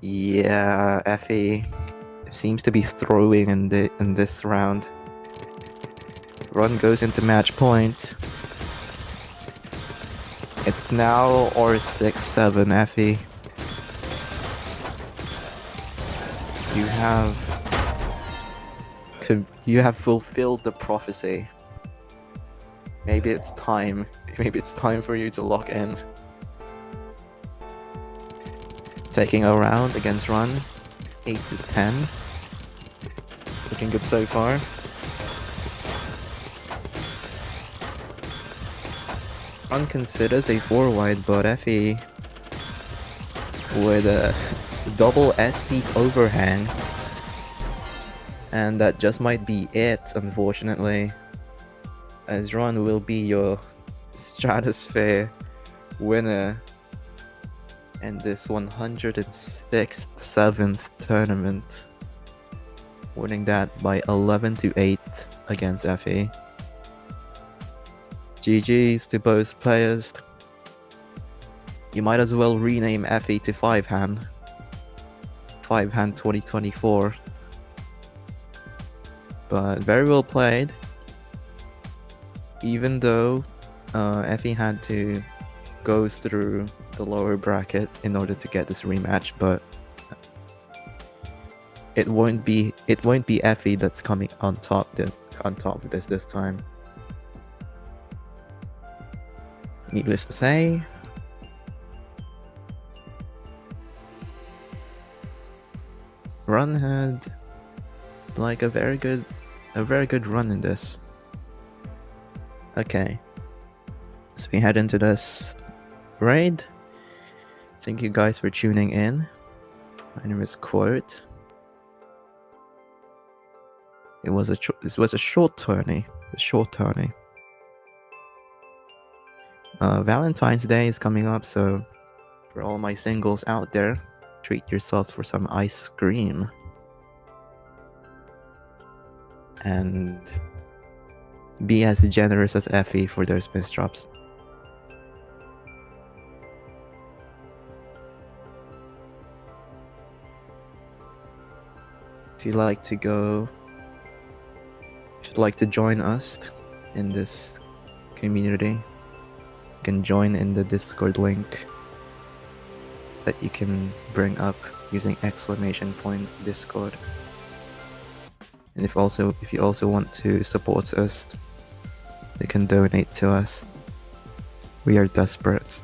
yeah, Effie seems to be throwing in this round. Run goes into match point. It's now or 6-7, Effie. You have fulfilled the prophecy. Maybe it's time. Maybe it's time for you to lock in. Taking a round against Run. 8-10. Looking good so far. Run considers a 4-wide, but Effie with a double S-piece overhang. And that just might be it, unfortunately. As Run will be your Stratosphere winner in this 106th, 7th tournament. Winning that by 11-8 against Effie. GG's to both players. You might as well rename Effie to 5-hand. 5-hand 2024. But very well played. Even though Effie had to go through the lower bracket in order to get this rematch, but it won't be Effie that's coming on top of this time. Needless to say, Run had like a very good run in this. Okay, so we head into this raid. Thank you guys for tuning in. My name is Quote. This was a short tourney. Valentine's Day is coming up, so for all my singles out there, treat yourself for some ice cream. And be as generous as Effie for those misdrops. If you'd like to join us in this community, you can join in the Discord link that you can bring up using !Discord. And if you also want to support us, you can donate to us. We are desperate.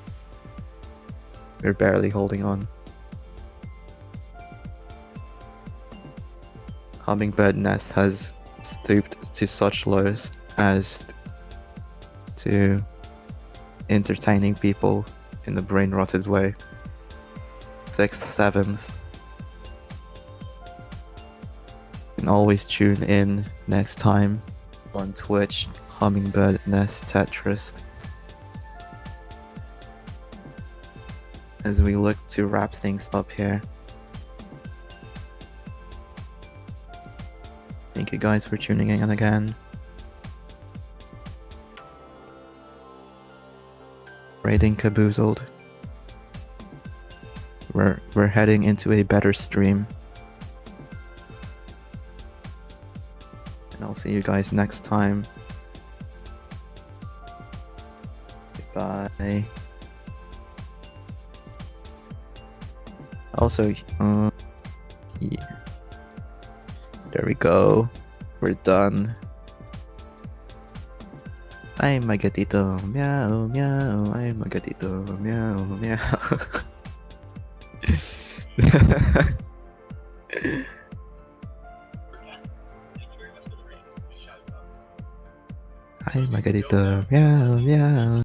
We're barely holding on. Hummingbird Nest has stooped to such lows as to entertaining people in a brain-rotted way. 6th, 7th. can always tune in next time on Twitch, Hummingbird Nest Tetris, as we look to wrap things up here. Thank you guys for tuning in again. Raiding Caboozled. We're heading into a better stream. And I'll see you guys next time. Goodbye. Also, yeah. There we go. We're done. Ay, my gatito. Meow, meow. Ay, my gatito. Meow, meow. Ay, my gatito. Meow, meow.